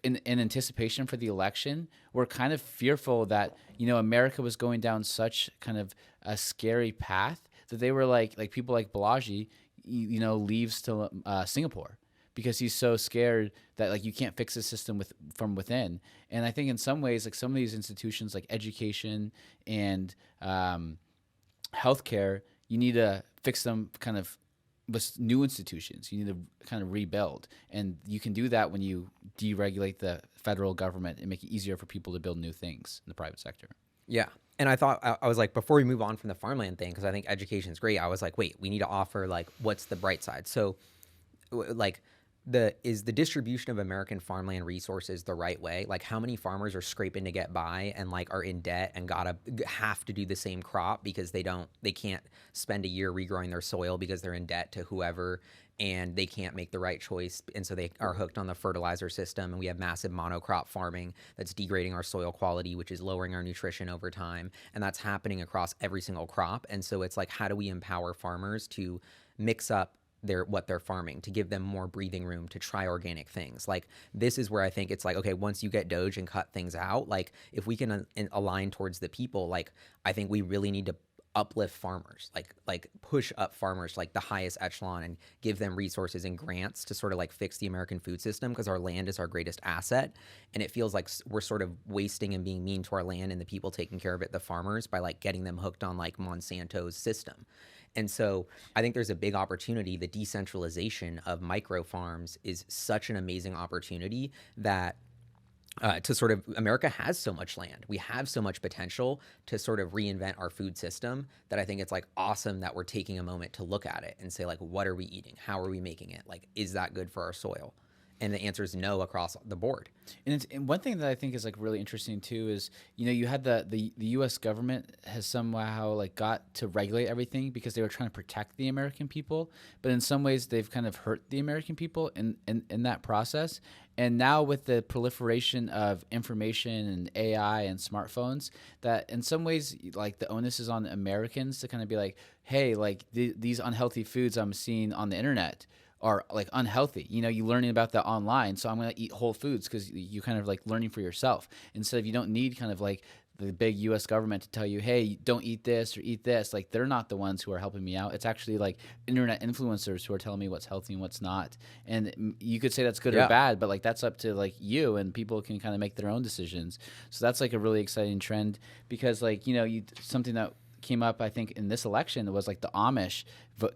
in anticipation for the election were kind of fearful that, you know, America was going down such kind of a scary path that they were like people like Balaji, you know, leaves to Singapore because he's so scared that like you can't fix the system from within. And I think in some ways, like some of these institutions like education and healthcare, you need to fix them kind of with new institutions. You need to kind of rebuild. And you can do that when you deregulate the federal government and make it easier for people to build new things in the private sector. Yeah. And I thought, I was like, before we move on from the farmland thing, because I think education is great, I was like, wait, we need to offer like, what's the bright side? So like, is the distribution of American farmland resources the right way? Like how many farmers are scraping to get by and like are in debt and have to do the same crop because they can't spend a year regrowing their soil because they're in debt to whoever and they can't make the right choice. And so they are hooked on the fertilizer system and we have massive monocrop farming that's degrading our soil quality, which is lowering our nutrition over time. And that's happening across every single crop. And so it's like, how do we empower farmers to mix up what they're farming, to give them more breathing room to try organic things? Like this is where I think it's like, okay, once you get DOGE and cut things out, like if we can align towards the people, like I think we really need to uplift farmers, like push up farmers like the highest echelon and give them resources and grants to sort of like fix the American food system, because our land is our greatest asset. And it feels like we're sort of wasting and being mean to our land and the people taking care of it, the farmers, by like getting them hooked on like Monsanto's system. And so I think there's a big opportunity. The decentralization of micro farms is such an amazing opportunity that to sort of, America has so much land. We have so much potential to sort of reinvent our food system that I think it's like awesome that we're taking a moment to look at it and say like, what are we eating? How are we making it? Like, is that good for our soil? And the answer is no across the board. And one thing that I think is like really interesting too is, you know, you had the U.S. government has somehow like got to regulate everything because they were trying to protect the American people, but in some ways they've kind of hurt the American people in that process. And now with the proliferation of information and AI and smartphones, that in some ways like the onus is on Americans to kind of be like, hey, like these unhealthy foods I'm seeing on the internet are like unhealthy. You know, you learning about that online. So I'm going to eat whole foods because you kind of like learning for yourself instead of, you don't need kind of like the big U.S. government to tell you, hey, don't eat this or eat this. Like they're not the ones who are helping me out. It's actually like internet influencers who are telling me what's healthy and what's not. And you could say that's good or bad, but like that's up to like you, and people can kind of make their own decisions. So that's like a really exciting trend because like, you know, something that came up, I think, in this election was like the Amish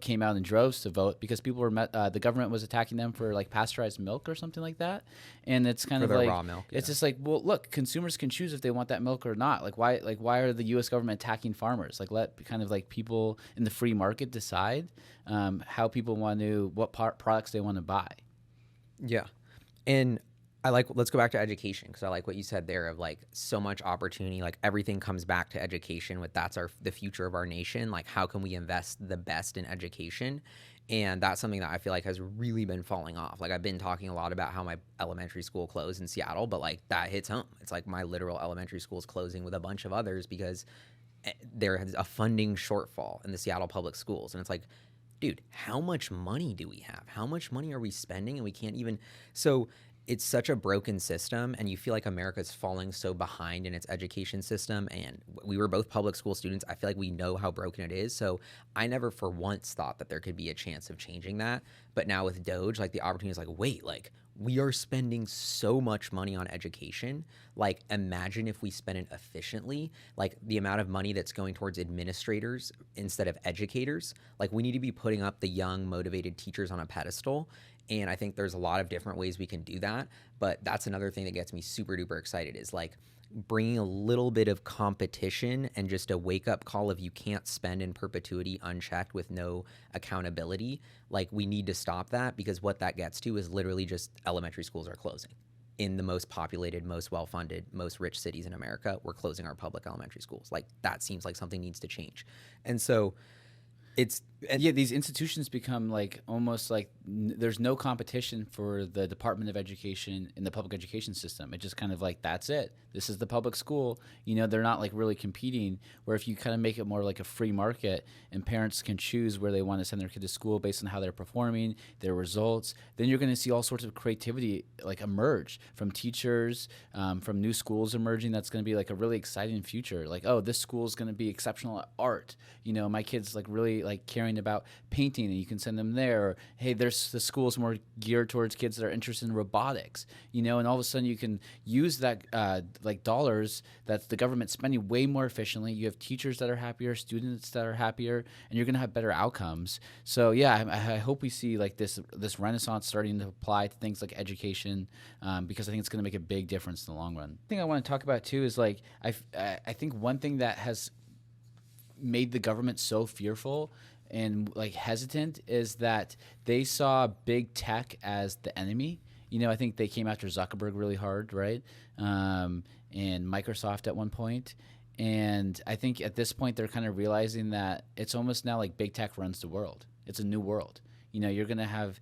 came out in droves to vote because people were the government was attacking them for like pasteurized milk or something like that. And it's kind of like raw milk, it's just like, well, look, consumers can choose if they want that milk or not. Like why are the U.S. government attacking farmers? Like let kind of like people in the free market decide how people want to, what products they want to buy. Yeah. And let's go back to education, because I like what you said there of like so much opportunity, like everything comes back to education. That's the future of our nation. Like how can we invest the best in education? And that's something that I feel like has really been falling off. Like I've been talking a lot about how my elementary school closed in Seattle, but like that hits home. It's like my literal elementary school is closing with a bunch of others because there is a funding shortfall in the Seattle public schools. And it's like, dude, how much money do we have? How much money are we spending? And we can't even, so it's such a broken system, and you feel like America's falling so behind in its education system. And we were both public school students. I feel like we know how broken it is. So I never for once thought that there could be a chance of changing that. But now with DOGE, like the opportunity is like, wait, like we are spending so much money on education. Like imagine if we spend it efficiently, like the amount of money that's going towards administrators instead of educators. Like we need to be putting up the young, motivated teachers on a pedestal. And I think there's a lot of different ways we can do that. But that's another thing that gets me super duper excited is like bringing a little bit of competition and just a wake up call of you can't spend in perpetuity unchecked with no accountability. Like we need to stop that, because what that gets to is literally just elementary schools are closing. In the most populated, most well-funded, most rich cities in America, we're closing our public elementary schools. Like that seems like something needs to change. And so yeah, these institutions become like almost like there's no competition for the Department of Education in the public education system. It just kind of like, that's it. This is the public school. You know, they're not like really competing, where if you kind of make it more like a free market and parents can choose where they want to send their kid to school based on how they're performing, their results, then you're going to see all sorts of creativity like emerge from teachers, from new schools emerging. That's going to be like a really exciting future. Like, oh, this school is going to be exceptional at art. You know, my kid's like really like caring about painting, and you can send them there. Or, hey, there's the school's more geared towards kids that are interested in robotics, you know, and all of a sudden you can use that like dollars that the government's spending way more efficiently. You have teachers that are happier, students that are happier, and you're going to have better outcomes. So yeah, I hope we see like this renaissance starting to apply to things like education, because I think it's going to make a big difference in the long run. The thing I want to talk about too is like I think one thing that has made the government so fearful and like hesitant is that they saw big tech as the enemy. You know, I think they came after Zuckerberg really hard, right? And Microsoft at one point. And I think at this point they're kind of realizing that it's almost now like big tech runs the world. It's a new world. You know, you're going to have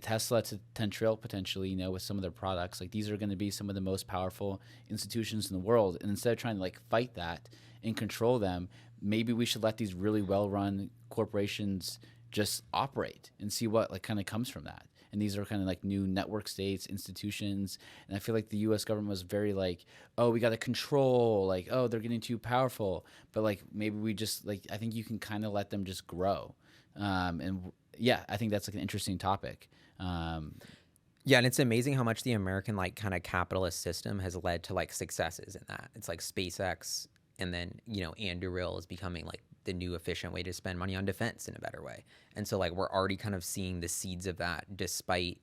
Tesla to 10 trillion potentially, you know, with some of their products. Like these are going to be some of the most powerful institutions in the world. And instead of trying to like fight that and control them, maybe we should let these really well-run corporations just operate and see what like kind of comes from that. And these are kind of like new network states, institutions. And I feel like the U.S. government was very like, oh, we got to control, like, oh, they're getting too powerful. But like maybe we just like, I think you can kind of let them just grow. And yeah, I think that's like an interesting topic. Yeah, and it's amazing how much the American like kind of capitalist system has led to like successes in that. It's like SpaceX, and then, you know, Anduril is becoming like the new efficient way to spend money on defense in a better way. And so like we're already kind of seeing the seeds of that, despite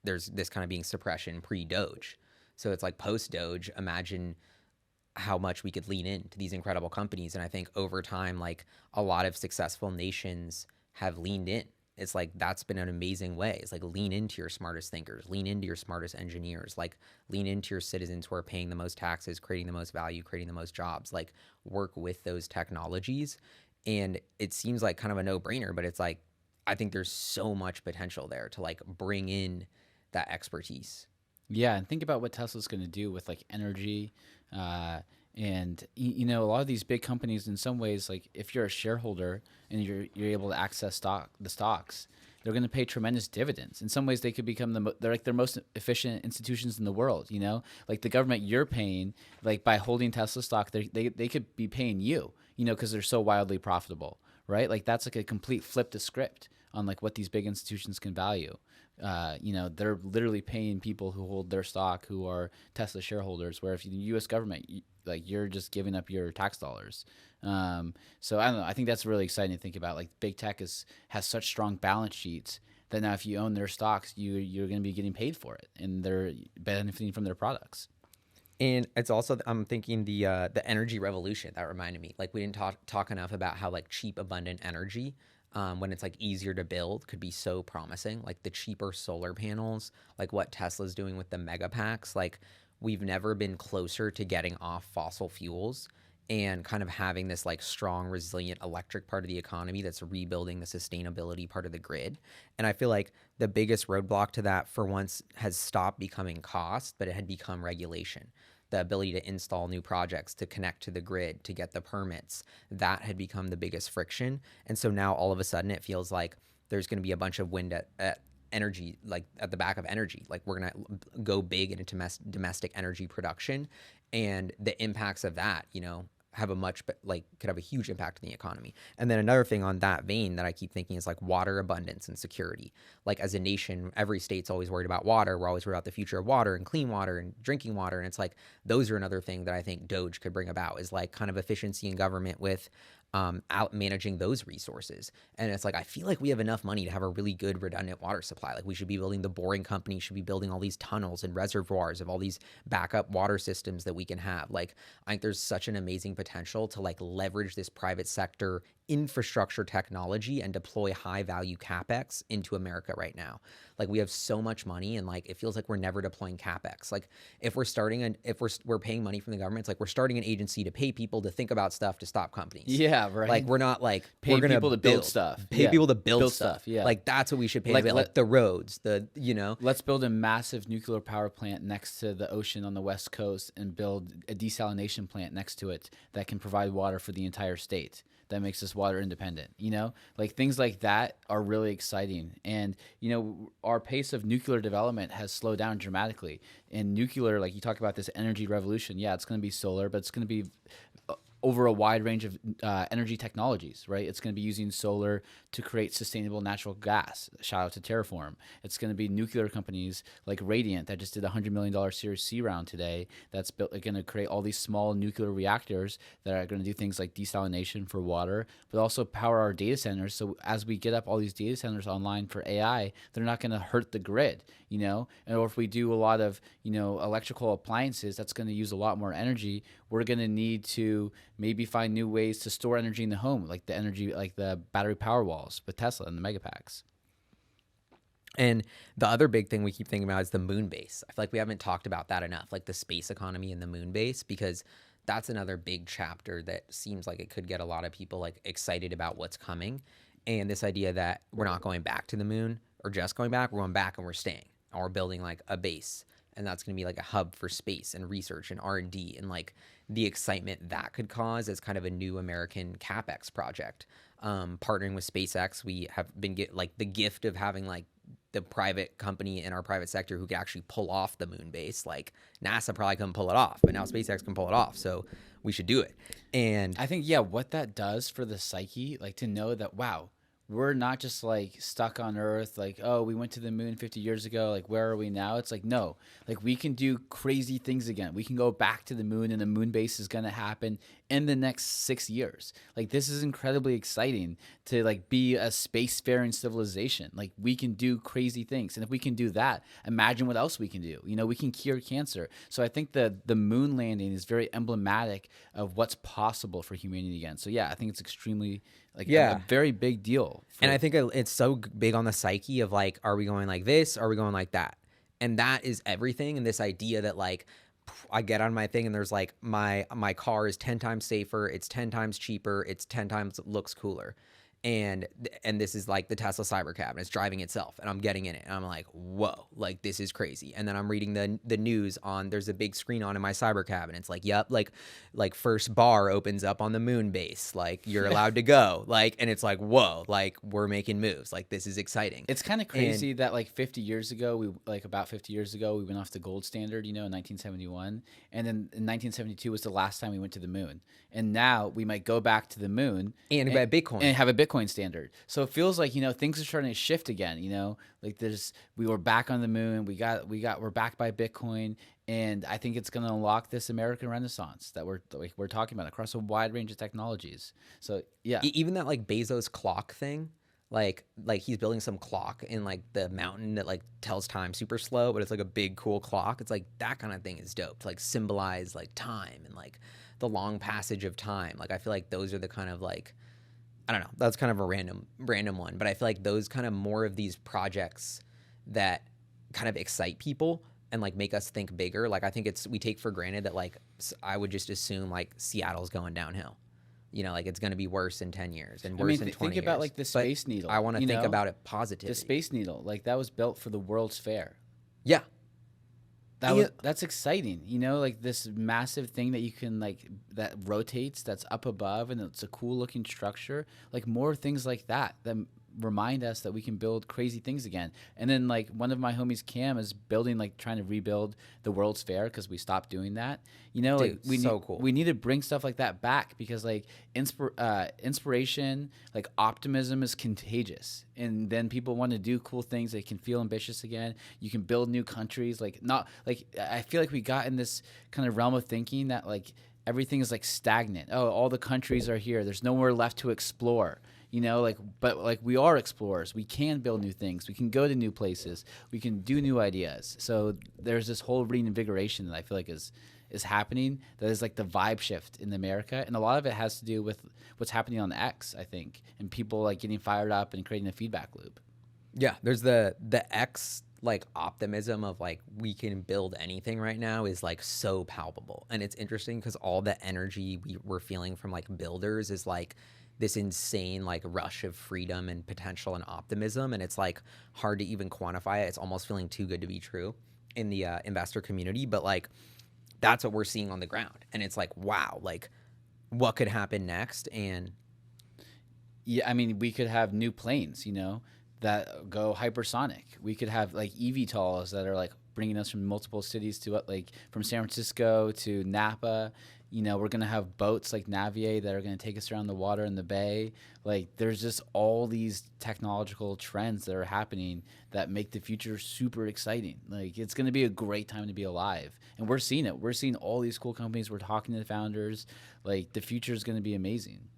there's this kind of being suppression pre-Doge. So it's like post-Doge, imagine how much we could lean into these incredible companies. And I think over time, like a lot of successful nations have leaned in. It's like that's been an amazing way. It's like lean into your smartest thinkers, lean into your smartest engineers, like lean into your citizens who are paying the most taxes, creating the most value, creating the most jobs, like work with those technologies. And it seems like kind of a no-brainer, but it's like I think there's so much potential there to like bring in that expertise. Yeah, and think about what Tesla's going to do with like energy, and you know, a lot of these big companies, in some ways, like if you're a shareholder and you're able to access the stocks, they're going to pay tremendous dividends. In some ways, they could become they're like their most efficient institutions in the world. You know, like the government you're paying, like by holding Tesla stock, they could be paying you. You know, because they're so wildly profitable, right? Like that's like a complete flip to script on like what these big institutions can value. You know, they're literally paying people who hold their stock who are Tesla shareholders, where if the U.S. government, like you're just giving up your tax dollars. So I don't know. I think that's really exciting to think about. Like big tech has such strong balance sheets that now if you own their stocks, you're going to be getting paid for it, and they're benefiting from their products. And it's also, I'm thinking the energy revolution that reminded me. Like we didn't talk enough about how like cheap, abundant energy, when it's like easier to build, could be so promising. Like the cheaper solar panels, like what Tesla's doing with the mega packs. Like we've never been closer to getting off fossil fuels and kind of having this like strong, resilient electric part of the economy that's rebuilding the sustainability part of the grid. And I feel like the biggest roadblock to that for once has stopped becoming cost, but it had become regulation. The ability to install new projects, to connect to the grid, to get the permits, that had become the biggest friction. And so now all of a sudden it feels like there's going to be a bunch of wind at energy, like at the back of energy. Like we're going to go big into domestic energy production, and the impacts of that, you know, have a could have a huge impact on the economy. And then another thing on that vein that I keep thinking is like water abundance and security. Like as a nation, every state's always worried about water. We're always worried about the future of water and clean water and drinking water. And it's like, those are another thing that I think DOGE could bring about, is like kind of efficiency in government with out managing those resources. And it's like, I feel like we have enough money to have a really good redundant water supply. Like we should be building, the boring company should be building all these tunnels and reservoirs of all these backup water systems that we can have. Like I think there's such an amazing potential to like leverage this private sector infrastructure technology and deploy high value capex into America right now. Like we have so much money, and like it feels like we're never deploying capex. Like if we're paying money from the government, it's like we're starting an agency to pay people to think about stuff to stop companies. Yeah, right. Like we're not like Pay we're people to build stuff. Pay people to build stuff. Yeah. Like that's what we should pay. Like, Like the roads, you know. Let's build a massive nuclear power plant next to the ocean on the West Coast and build a desalination plant next to it that can provide water for the entire state. That makes us water independent, you know? Like things like that are really exciting. And, you know, our pace of nuclear development has slowed down dramatically. And nuclear, like you talk about this energy revolution, yeah, it's going to be solar, but it's going to be over a wide range of energy technologies, right? It's going to be using solar to create sustainable natural gas. Shout out to Terraform. It's going to be nuclear companies like Radiant that just did a $100 million Series C round today. That's going to create all these small nuclear reactors that are going to do things like desalination for water, but also power our data centers. So as we get up all these data centers online for AI, they're not going to hurt the grid, you know? And or if we do a lot of, you know, electrical appliances, that's going to use a lot more energy. We're going to need to maybe find new ways to store energy in the home, like the energy, like the battery power walls with Tesla and the megapacks. And the other big thing we keep thinking about is the moon base. I feel like we haven't talked about that enough, like the space economy and the moon base, because that's another big chapter that seems like it could get a lot of people like excited about what's coming. And this idea that we're not going back to the moon or just going back, we're going back and we're staying, and we're building like a base. And that's going to be like a hub for space and research and R&D, and like the excitement that could cause as kind of a new American CapEx project. Partnering with SpaceX, we have been like the gift of having like the private company in our private sector who could actually pull off the moon base. Like NASA probably couldn't pull it off, but now SpaceX can pull it off. So we should do it. And I think, yeah, what that does for the psyche, like to know that, wow, we're not just like stuck on Earth, like, oh, we went to the moon 50 years ago, like, where are we now? It's like, no, like we can do crazy things again. We can go back to the moon, and the moon base is going to happen in the next 6 years. Like, this is incredibly exciting to like be a spacefaring civilization. Like, we can do crazy things. And if we can do that, imagine what else we can do. You know, we can cure cancer. So I think the moon landing is very emblematic of what's possible for humanity again. So yeah, I think it's extremely a very big deal. And I think it's so big on the psyche of like, are we going like this? Are we going like that? And that is everything. And this idea that like, I get on my thing and there's like, my car is 10 times safer. It's 10 times cheaper. It's 10 times looks cooler. And this is like the Tesla Cybercab, and it's driving itself, and I'm getting in it, and I'm like, whoa, like this is crazy. And then I'm reading the news on, there's a big screen on in my Cybercab, and it's like, yep, like first bar opens up on the moon base, like you're allowed to go, like, and it's like, whoa, like we're making moves, like this is exciting. It's kind of crazy that like 50 years ago, about 50 years ago, we went off the gold standard, you know, in 1971, and then in 1972 was the last time we went to the moon, and now we might go back to the moon and have Bitcoin and have a Bitcoin standard. So it feels like, you know, things are starting to shift again, you know, like we were back on the moon, we're back by Bitcoin. And I think it's going to unlock this American Renaissance that we're talking about across a wide range of technologies. So yeah, even that like Bezos clock thing, like he's building some clock in like the mountain that like tells time super slow, but it's like a big cool clock. It's like that kind of thing is dope to like symbolize like time and like the long passage of time. Like I feel like those are the kind of like, I don't know, that's kind of a random one, but I feel like those kind of more of these projects that kind of excite people and like make us think bigger. Like I think we take for granted that like I would just assume like Seattle's going downhill. You know, like it's going to be worse in 10 years and worse in 20 years. Think about like the Space But Needle. I want to think about it positively. The Space Needle, like that was built for the World's Fair. Yeah. That's exciting, you know, like this massive thing that you can like that rotates, that's up above, and it's a cool looking structure. Like more things like that remind us that we can build crazy things again. And then like one of my homies, Cam, is building, like trying to rebuild the World's Fair because we stopped doing that. You know, like Dude, so cool. we need to bring stuff like that back because like inspiration, like optimism is contagious. And then people want to do cool things. They can feel ambitious again. You can build new countries. Like not like I feel like we got in this kind of realm of thinking that like everything is like stagnant. Oh, all the countries are here. There's nowhere left to explore. You know, like, but like we are explorers. We can build new things. We can go to new places. We can do new ideas. So there's this whole reinvigoration that I feel like is happening. That is like the vibe shift in America, and a lot of it has to do with what's happening on X, I think, and people like getting fired up and creating a feedback loop. Yeah, there's the X like optimism of like we can build anything right now is like so palpable, and it's interesting because all the energy we're feeling from like builders is like this insane like rush of freedom and potential and optimism, and it's like hard to even quantify it. It's almost feeling too good to be true in the investor community, but like that's what we're seeing on the ground, and it's like wow, like what could happen next? And yeah, I mean, we could have new planes, you know, that go hypersonic. We could have like eVTOLs that are like bringing us from multiple cities to like from San Francisco to Napa. You know, we're going to have boats like Navier that are going to take us around the water in the bay. Like there's just all these technological trends that are happening that make the future super exciting. Like it's going to be a great time to be alive. And we're seeing it. We're seeing all these cool companies. We're talking to the founders. Like the future is going to be amazing.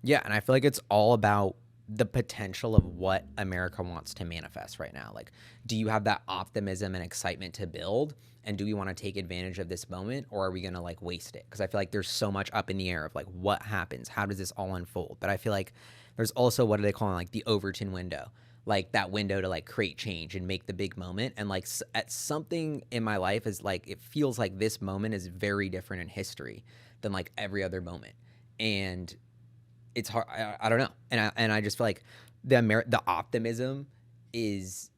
yeah, and I feel like it's all about the potential of what America wants to manifest right now. Like, do you have that optimism and excitement to build? And do we want to take advantage of this moment, or are we going to like waste it? Because I feel like there's so much up in the air of like what happens, how does this all unfold? But I feel like there's also, what do they call it, like the Overton window, like that window to like create change and make the big moment. And like at something in my life is like it feels like this moment is very different in history than like every other moment, and it's hard. I don't know, and I just feel like the optimism is.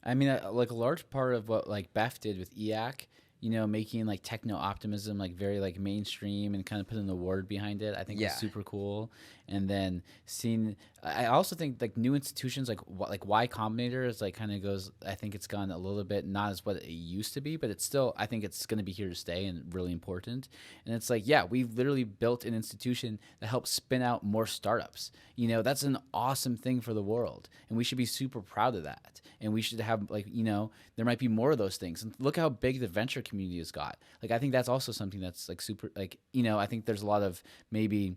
I mean, like a large part of what like Beth did with EAC, you know, making like techno optimism like very like mainstream and kind of putting the word behind it, I think was super cool. And then seeing, I also think like new institutions like Y Combinator is like kind of goes. I think it's gone a little bit not as what it used to be, but it's still. I think it's going to be here to stay and really important. And it's like, yeah, we've literally built an institution that helps spin out more startups. You know, that's an awesome thing for the world, and we should be super proud of that. And we should have like, you know, there might be more of those things. And look how big the venture community has got. Like, I think that's also something that's like super, like, you know, I think there's a lot of maybe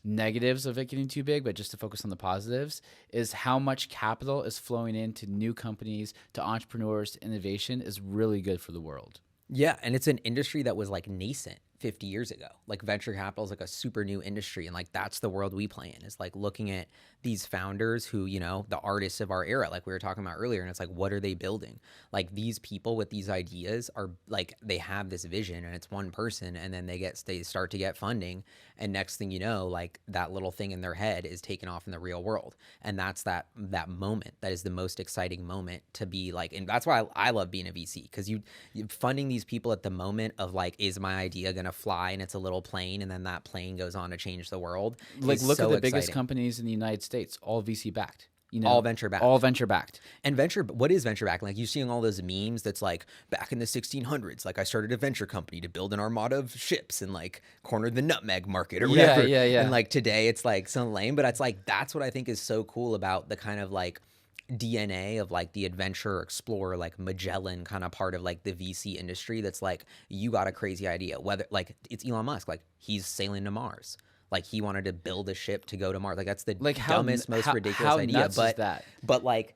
negatives of it getting too big, but just to focus on the positives is how much capital is flowing into new companies, to entrepreneurs, to innovation is really good for the world. Yeah, and it's an industry that was like nascent 50 years ago. Like venture capital is like a super new industry, and like that's the world we play in. Is like looking at these founders who, you know, the artists of our era, like we were talking about earlier, and it's like, what are they building? Like these people with these ideas are like, they have this vision, and it's one person, and then they start to get funding, and next thing you know, like that little thing in their head is taken off in the real world, and that's that moment that is the most exciting moment to be like, and that's why I love being a VC, because you funding these people at the moment of like, is my idea gonna fly, and it's a little plane, and then that plane goes on to change the world. Like look so at the exciting. biggest companies in the United States, all VC backed. You know, all venture backed. All venture backed. And what is venture backed? Like you're seeing all those memes that's like, back in the 1600s, like I started a venture company to build an armada of ships and like cornered the nutmeg market or whatever. Yeah. And like today it's like some lame, but it's like, that's what I think is so cool about the kind of like DNA of like the adventure explorer, like Magellan kind of part of like the VC industry. That's like, you got a crazy idea, whether like it's Elon Musk, like he's sailing to Mars. Like he wanted to build a ship to go to Mars. Like that's the like dumbest, most ridiculous idea. But like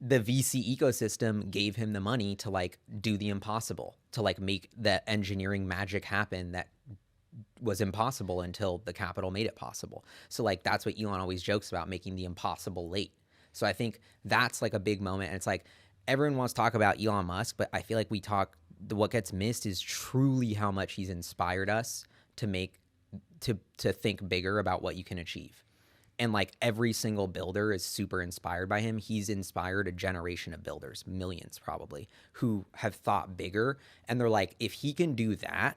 the VC ecosystem gave him the money to like do the impossible, to like make the engineering magic happen that was impossible until the capital made it possible. So like that's what Elon always jokes about, making the impossible late. So I think that's like a big moment. And it's like everyone wants to talk about Elon Musk, but I feel like what gets missed is truly how much he's inspired us to think bigger about what you can achieve. And like every single builder is super inspired by him. He's inspired a generation of builders, millions probably, who have thought bigger. And they're like, if he can do that,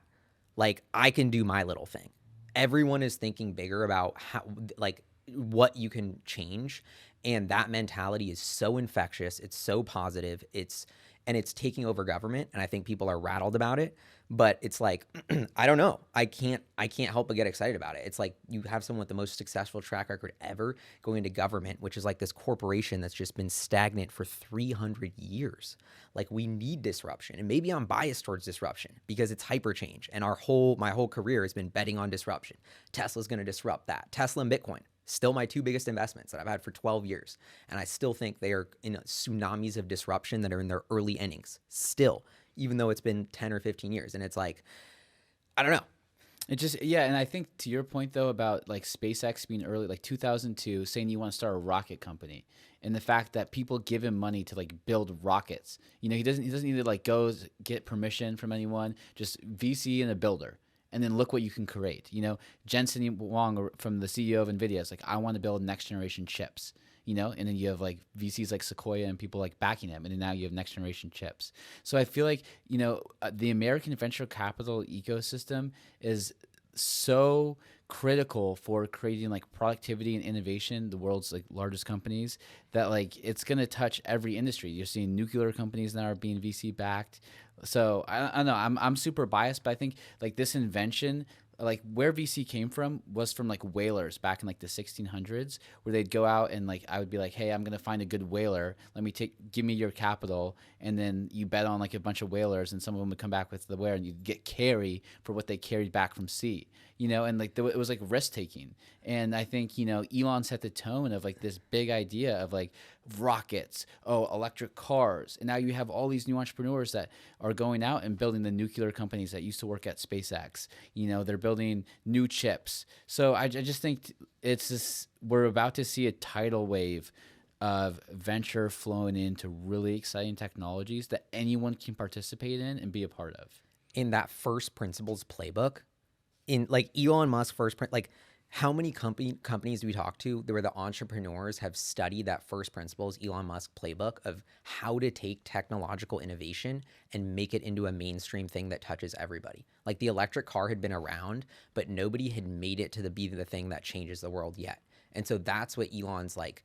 like I can do my little thing. Everyone is thinking bigger about how, like, what you can change. And that mentality is so infectious. It's so positive. It's taking over government. And I think people are rattled about it. But it's like, I don't know. I can't help but get excited about it. It's like you have someone with the most successful track record ever going into government, which is like this corporation that's just been stagnant for 300 years. Like, we need disruption. And maybe I'm biased towards disruption because it's HyperChange. And my whole career has been betting on disruption. Tesla's going to disrupt that. Tesla and Bitcoin, still my two biggest investments that I've had for 12 years. And I still think they are in tsunamis of disruption that are in their early innings still, even though it's been 10 or 15 years. And it's like, I don't know. It just, yeah. And I think to your point though, about like SpaceX being early, like 2002, saying you want to start a rocket company, and the fact that people give him money to like build rockets. You know, he doesn't need to like go get permission from anyone, just VC and a builder. And then look what you can create. You know, Jensen Huang from the CEO of NVIDIA is like, I want to build next generation chips. You know, and then you have like VCs like Sequoia and people like backing him, and then now you have next generation chips. So I feel like, you know, the American venture capital ecosystem is so critical for creating like productivity and innovation, the world's like largest companies, that like it's going to touch every industry. You're seeing nuclear companies now are being VC backed. So I don't know, I'm super biased, but I think like this invention, like where VC came from was from like whalers back in like the 1600s, where they'd go out and like I would be like, hey, I'm gonna find a good whaler. Give me your capital, and then you bet on like a bunch of whalers, and some of them would come back with the whaler, and you'd get carry for what they carried back from sea. You know, and like it was like risk taking. And I think, you know, Elon set the tone of like this big idea of like rockets, electric cars, and now you have all these new entrepreneurs that are going out and building the nuclear companies that used to work at SpaceX. You know, they're building new chips. So I just think we're about to see a tidal wave of venture flowing into really exciting technologies that anyone can participate in and be a part of. In that first principles playbook, in like Elon Musk like how many companies do we talk to where the entrepreneurs have studied that first principles Elon Musk playbook of how to take technological innovation and make it into a mainstream thing that touches everybody? Like the electric car had been around, but nobody had made it to be the thing that changes the world yet. And so that's what Elon's like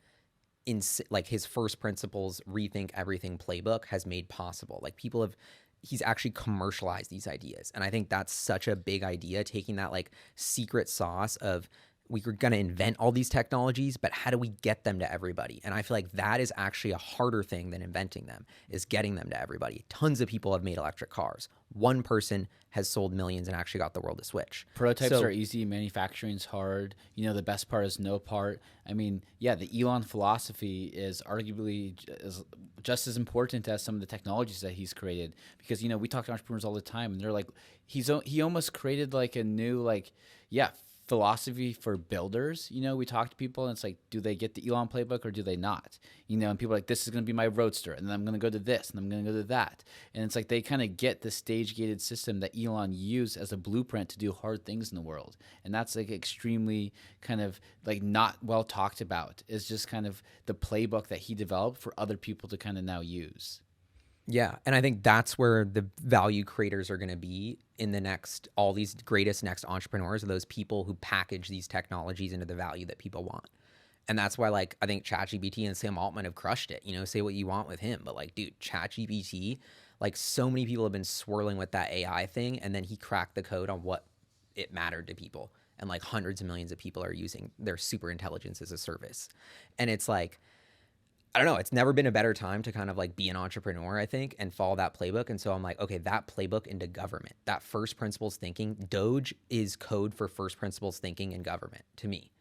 his first principles rethink everything playbook has made possible. Like he's actually commercialized these ideas. And I think that's such a big idea, taking that like secret sauce of we're going to invent all these technologies, but how do we get them to everybody? And I feel like that is actually a harder thing than inventing them, is getting them to everybody. Tons of people have made electric cars. One person has sold millions and actually got the world to switch. Prototypes are easy. Manufacturing's hard. You know, the best part is no part. I mean, yeah, the Elon philosophy is arguably just as important as some of the technologies that he's created. Because, you know, we talk to entrepreneurs all the time, and they're like, he almost created like a new philosophy for builders. You know, we talk to people and it's like, do they get the Elon playbook or do they not? You know, and people are like, this is going to be my roadster, and then I'm going to go to this, and I'm going to go to that. And it's like they kind of get the stage gated system that Elon used as a blueprint to do hard things in the world. And that's like extremely kind of like not well talked about, is just kind of the playbook that he developed for other people to kind of now use. Yeah, and I think that's where the value creators are going to be in all these greatest next entrepreneurs are those people who package these technologies into the value that people want. And that's why, like, I think ChatGPT and Sam Altman have crushed it. You know, say what you want with him, but like, dude, ChatGPT, like, so many people have been swirling with that AI thing, and then he cracked the code on what it mattered to people. And like hundreds of millions of people are using their super intelligence as a service. And it's like, I don't know, it's never been a better time to kind of like be an entrepreneur, I think, and follow that playbook. And so I'm like, okay, that playbook into government, that first principles thinking, DOGE is code for first principles thinking in government to me.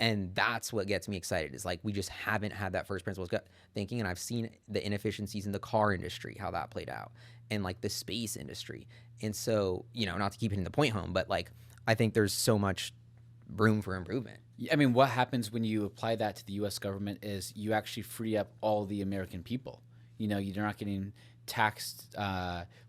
And that's what gets me excited, is like, we just haven't had that first principles thinking. And I've seen the inefficiencies in the car industry, how that played out, and like the space industry. And so, you know, not to keep hitting the point home, but like, I think there's so much room for improvement. I mean, what happens when you apply that to the U.S. government is you actually free up all the American people. You know, you're not getting taxed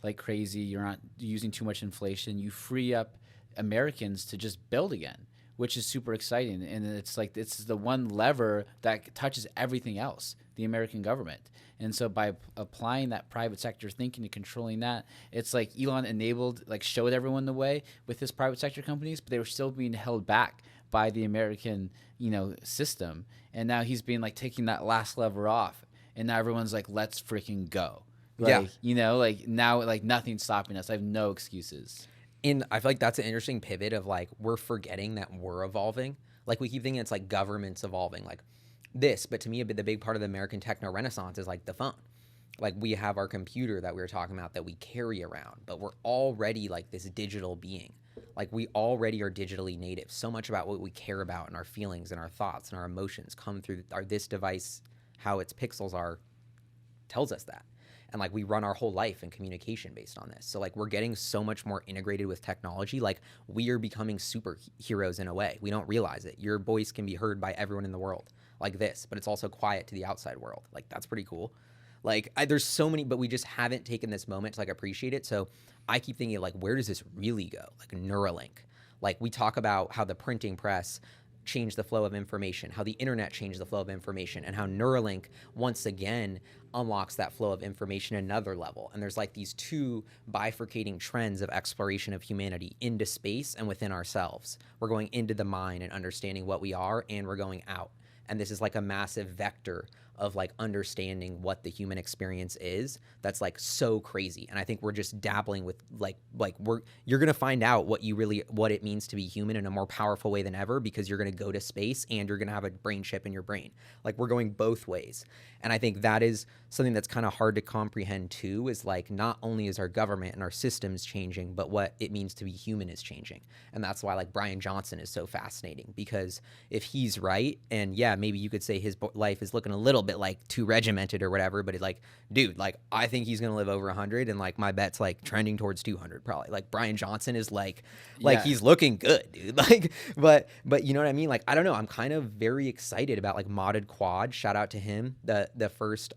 like crazy. You're not using too much inflation. You free up Americans to just build again, which is super exciting. And it's like, it's the one lever that touches everything else, the American government. And so by applying that private sector thinking and controlling that, it's like Elon showed everyone the way with his private sector companies, but they were still being held back by the American, system. And now he's being like taking that last lever off. And now everyone's like, let's freaking go. Like, like now, like nothing's stopping us. I have no excuses. And I feel like that's an interesting pivot of like, we're forgetting that we're evolving. Like we keep thinking it's like governments evolving like this, but to me, the big part of the American techno renaissance is like the phone. Like we have our computer that we were talking about that we carry around, but we're already like this digital being. Like we already are digitally native. So much about what we care about and our feelings and our thoughts and our emotions come through this device. How its pixels are tells us that. And like we run our whole life and communication based on this. So like we're getting so much more integrated with technology. Like we are becoming superheroes in a way. We don't realize it. Your voice can be heard by everyone in the world like this, but it's also quiet to the outside world. Like that's pretty cool. Like there's so many, but we just haven't taken this moment to like appreciate it. So I keep thinking like, where does this really go? Like Neuralink. Like we talk about how the printing press changed the flow of information, how the internet changed the flow of information, and how Neuralink once again unlocks that flow of information another level. And there's like these two bifurcating trends of exploration of humanity into space and within ourselves. We're going into the mind and understanding what we are, and we're going out. And this is like a massive vector of like understanding what the human experience is. That's like so crazy. And I think we're just dabbling with you're going to find out what it means to be human in a more powerful way than ever, because you're going to go to space and you're going to have a brain chip in your brain. Like we're going both ways. And I think that is something that's kind of hard to comprehend too, is like not only is our government and our systems changing, but what it means to be human is changing. And that's why like Bryan Johnson is so fascinating, because if he's right, and yeah, maybe you could say his life is looking a little bit like too regimented or whatever, but it's like, dude, like I think he's going to live over 100, and like my bet's like trending towards 200 probably. Like Bryan Johnson is like he's looking good, dude. Like, but you know what I mean? Like, I don't know. I'm kind of very excited about like Modded Quad. Shout out to him. The first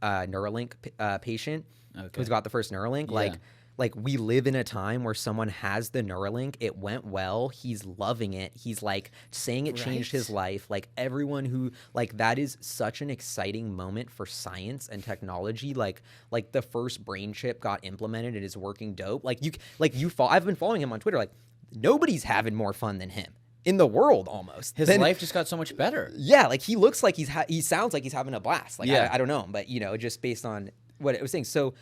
Neuralink patient who's got the first Neuralink. Yeah. Like we live in a time where someone has the Neuralink. It went well. He's loving it. He's like saying it changed his life. Like everyone who like that is such an exciting moment for science and technology. Like the first brain chip got implemented and is working dope. I've been following him on Twitter. Like nobody's having more fun than him in the world almost. His life just got so much better. Yeah, like he looks like he sounds like he's having a blast. Like yeah. I don't know, but just based on what it was saying. So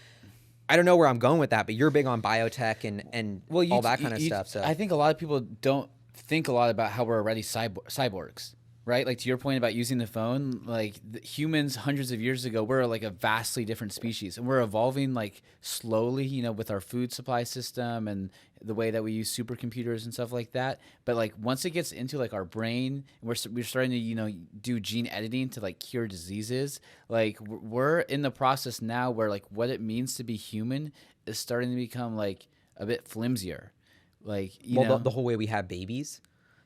I don't know where I'm going with that, but you're big on biotech and all that kind of stuff. So I think a lot of people don't think a lot about how we're already cyborgs, right? Like to your point about using the phone, like humans hundreds of years ago, we're like a vastly different species, and we're evolving like slowly, with our food supply system and the way that we use supercomputers and stuff like that. But like once it gets into like our brain, we're starting to do gene editing to like cure diseases. Like we're in the process now where like what it means to be human is starting to become like a bit flimsier. Like the whole way we have babies,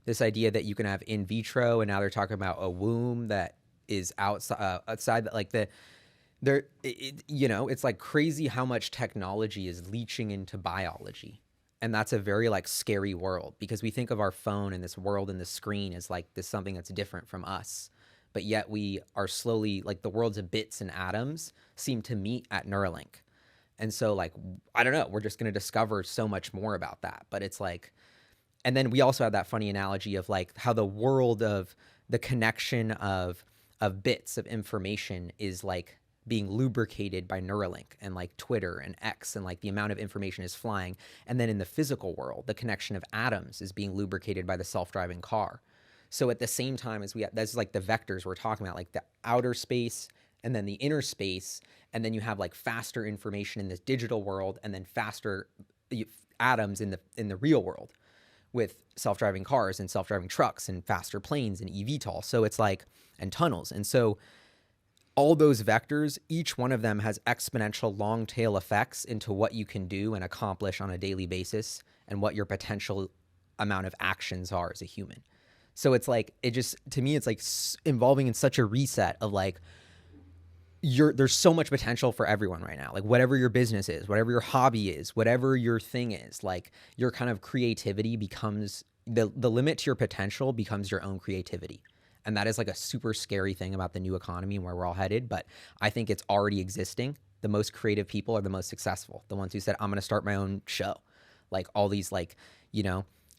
this idea that you can have in vitro, and now they're talking about a womb that is outside that, like it's like crazy how much technology is leaching into biology. And that's a very like scary world, because we think of our phone and this world and the screen as like this something that's different from us. But yet we are slowly, like the worlds of bits and atoms seem to meet at Neuralink. And so like, I don't know, we're just going to discover so much more about that. But it's like, and then we also have that funny analogy of like how the world of the connection of bits of information is like being lubricated by Neuralink and like Twitter and X, and like the amount of information is flying. And then in the physical world, the connection of atoms is being lubricated by the self-driving car. So at the same time as that's like the vectors we're talking about, like the outer space and then the inner space. And then you have like faster information in this digital world, and then faster atoms in the real world with self-driving cars and self-driving trucks and faster planes and eVTOL. So it's like, and tunnels. And so all those vectors, each one of them has exponential long tail effects into what you can do and accomplish on a daily basis, and what your potential amount of actions are as a human. So it's like, to me, it's like involving in such a reset of like, there's so much potential for everyone right now. Like whatever your business is, whatever your hobby is, whatever your thing is, like your kind of creativity becomes the limit to your potential becomes your own creativity. And that is like a super scary thing about the new economy and where we're all headed. But I think it's already existing. The most creative people are the most successful. The ones who said, I'm going to start my own show. Like all these, like,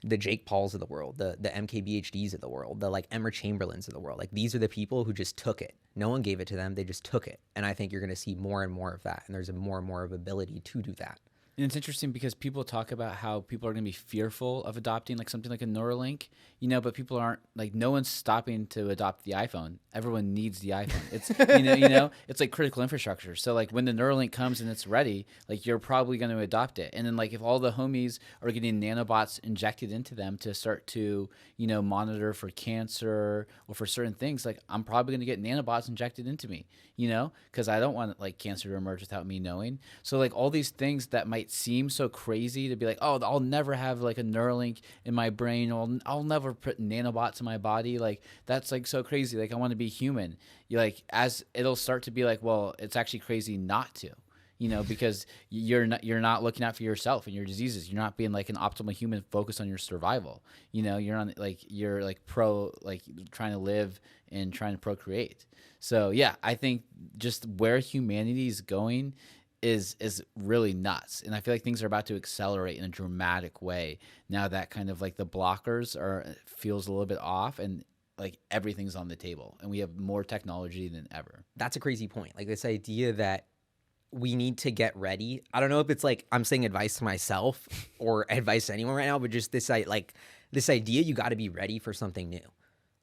the Jake Pauls of the world, the MKBHDs of the world, the like Emma Chamberlains of the world. Like these are the people who just took it. No one gave it to them. They just took it. And I think you're going to see more and more of that. And there's a more and more of ability to do that. And it's interesting because people talk about how people are going to be fearful of adopting like something like a Neuralink, you know, but people aren't like, no one's stopping to adopt the iPhone. Everyone needs the iPhone. It's, it's like critical infrastructure. So like when the Neuralink comes and it's ready, like you're probably going to adopt it. And then like if all the homies are getting nanobots injected into them to start to, monitor for cancer or for certain things, like I'm probably going to get nanobots injected into me, because I don't want like cancer to emerge without me knowing. So like all these things that might seem so crazy to be like, oh, I'll never have like a Neuralink in my brain, or I'll never put nanobots in my body. Like that's like so crazy. Like I want to be human. You like as it'll start to be like, well, it's actually crazy not to. Because you're not looking out for yourself and your diseases. You're not being like an optimal human focused on your survival. You're on you're trying to live and trying to procreate. So yeah, I think just where humanity is going is really nuts. And I feel like things are about to accelerate in a dramatic way now that kind of like the blockers feels a little bit off and like everything's on the table and we have more technology than ever. That's a crazy point. Like this idea that we need to get ready. I don't know if it's like I'm saying advice to myself or advice to anyone right now, but just this idea you got to be ready for something new.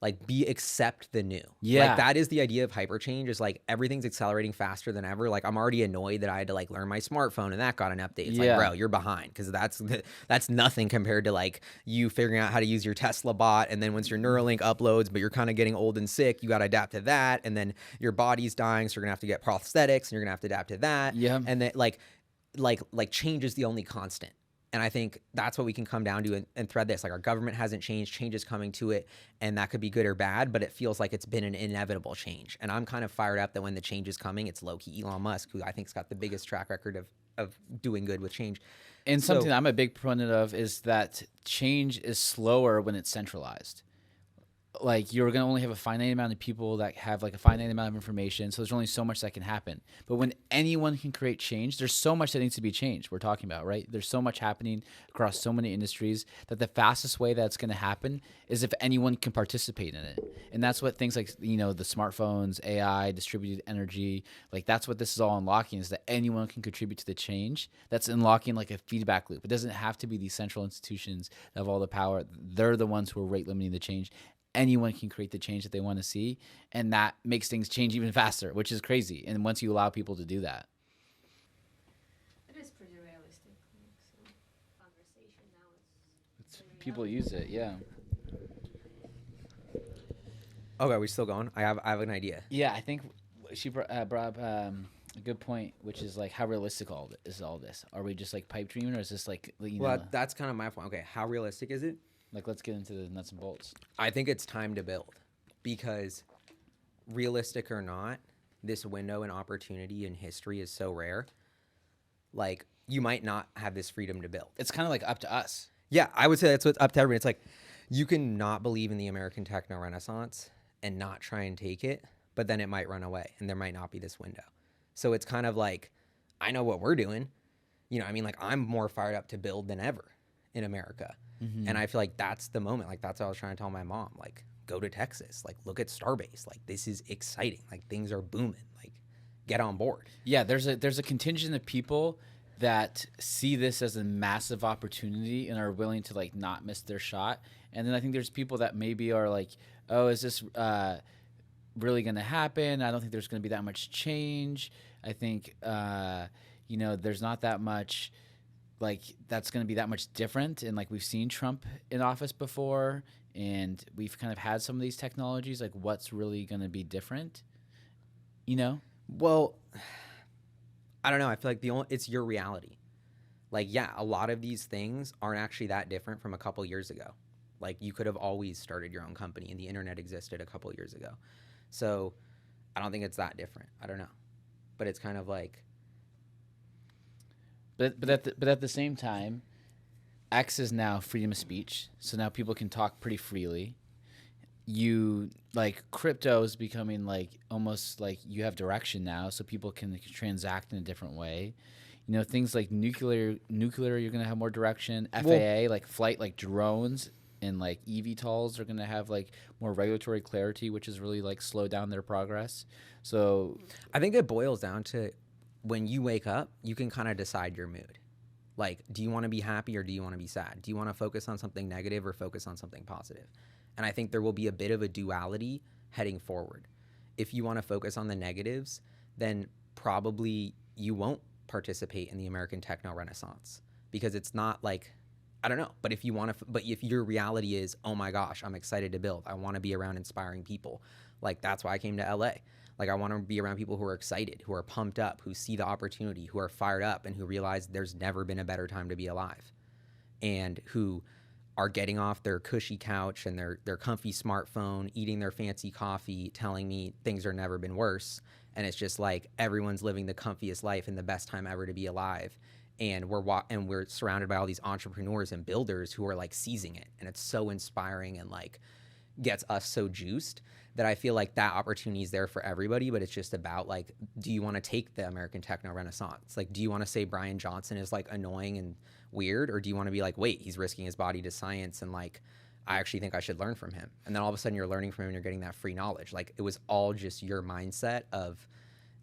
Like accept the new. Yeah. Like that is the idea of HyperChange is like everything's accelerating faster than ever. Like I'm already annoyed that I had to like learn my smartphone and that got an update. It's like, bro, you're behind because that's nothing compared to like you figuring out how to use your Tesla bot. And then once your Neuralink uploads, but you're kind of getting old and sick, you got to adapt to that. And then your body's dying. So you're gonna have to get prosthetics and you're gonna have to adapt to that. Yeah. And then like change is the only constant. And I think that's what we can come down to and thread this. Like our government hasn't changed, change is coming to it, and that could be good or bad, but it feels like it's been an inevitable change. And I'm kind of fired up that when the change is coming, it's low-key Elon Musk, who I think's got the biggest track record of doing good with change. And something I'm a big proponent of is that change is slower when it's centralized. Like you're going to only have a finite amount of people that have like a finite amount of information. So there's only so much that can happen. But when anyone can create change, there's so much that needs to be changed. We're talking about, right? There's so much happening across so many industries that the fastest way that's going to happen is if anyone can participate in it. And that's what things like, the smartphones, AI, distributed energy, like that's what this is all unlocking is that anyone can contribute to the change. That's unlocking like a feedback loop. It doesn't have to be these central institutions that have all the power. They're the ones who are rate limiting the change. Anyone can create the change that they want to see, and that makes things change even faster, which is crazy. And once you allow people to do that, it is pretty realistic. So conversation now it's people use it, yeah. Okay, are we still going? I have an idea. Yeah, I think she brought up a good point, which is like how realistic is all this? Are we just like pipe dreaming, or is this like that's kind of my point. Okay, how realistic is it? Like, let's get into the nuts and bolts. I think it's time to build because realistic or not, this window and opportunity in history is so rare. Like, you might not have this freedom to build. It's kind of like up to us. Yeah, I would say that's what's up to everybody. It's like you can not believe in the American techno renaissance and not try and take it, but then it might run away and there might not be this window. So it's kind of like, I know what we're doing. Like I'm more fired up to build than ever in America. Mm-hmm. And I feel like that's the moment. Like that's what I was trying to tell my mom. Like go to Texas. Like look at Starbase. Like this is exciting. Like things are booming. Like get on board. Yeah, there's a contingent of people that see this as a massive opportunity and are willing to like not miss their shot. And then I think there's people that maybe are like, oh, is this really going to happen? I don't think there's going to be that much change. I think there's not that much. Like that's going to be that much different. And like we've seen Trump in office before and we've kind of had some of these technologies, like what's really going to be different, Well, I don't know. I feel like it's your reality. Like, yeah, a lot of these things aren't actually that different from a couple years ago. Like you could have always started your own company and the internet existed a couple years ago. So I don't think it's that different. I don't know. But it's kind of like, But at the same time, X is now freedom of speech, so now people can talk pretty freely. Crypto is becoming like almost like you have direction now, so people can transact in a different way. You know, things like nuclear, you're going to have more direction. FAA, like flight, like drones and like eVTOLs are going to have like more regulatory clarity, which is really like slow down their progress. So I think it boils down to when you wake up, you can kind of decide your mood. Like, do you want to be happy or do you want to be sad? Do you want to focus on something negative or focus on something positive? And I think there will be a bit of a duality heading forward. If you want to focus on the negatives, then probably you won't participate in the American techno renaissance, because it's not like, I don't know, but if you want to, but if your reality is, oh my gosh, I'm excited to build, I want to be around inspiring people. Like, that's why I came to LA. Like, I want to be around people who are excited, who are pumped up, who see the opportunity, who are fired up, and who realize there's never been a better time to be alive, and who are getting off their cushy couch and their comfy smartphone, eating their fancy coffee, telling me things are never been worse. And it's just like everyone's living the comfiest life and the best time ever to be alive. And we're surrounded by all these entrepreneurs and builders who are like seizing it. And it's so inspiring and like gets us so juiced that I feel like that opportunity is there for everybody. But it's just about like, do you want to take the American techno renaissance? Like, do you want to say Bryan Johnson is like annoying and weird, or do you want to be like, wait, he's risking his body to science, and like, I actually think I should learn from him? And then all of a sudden you're learning from him and you're getting that free knowledge. Like, it was all just your mindset of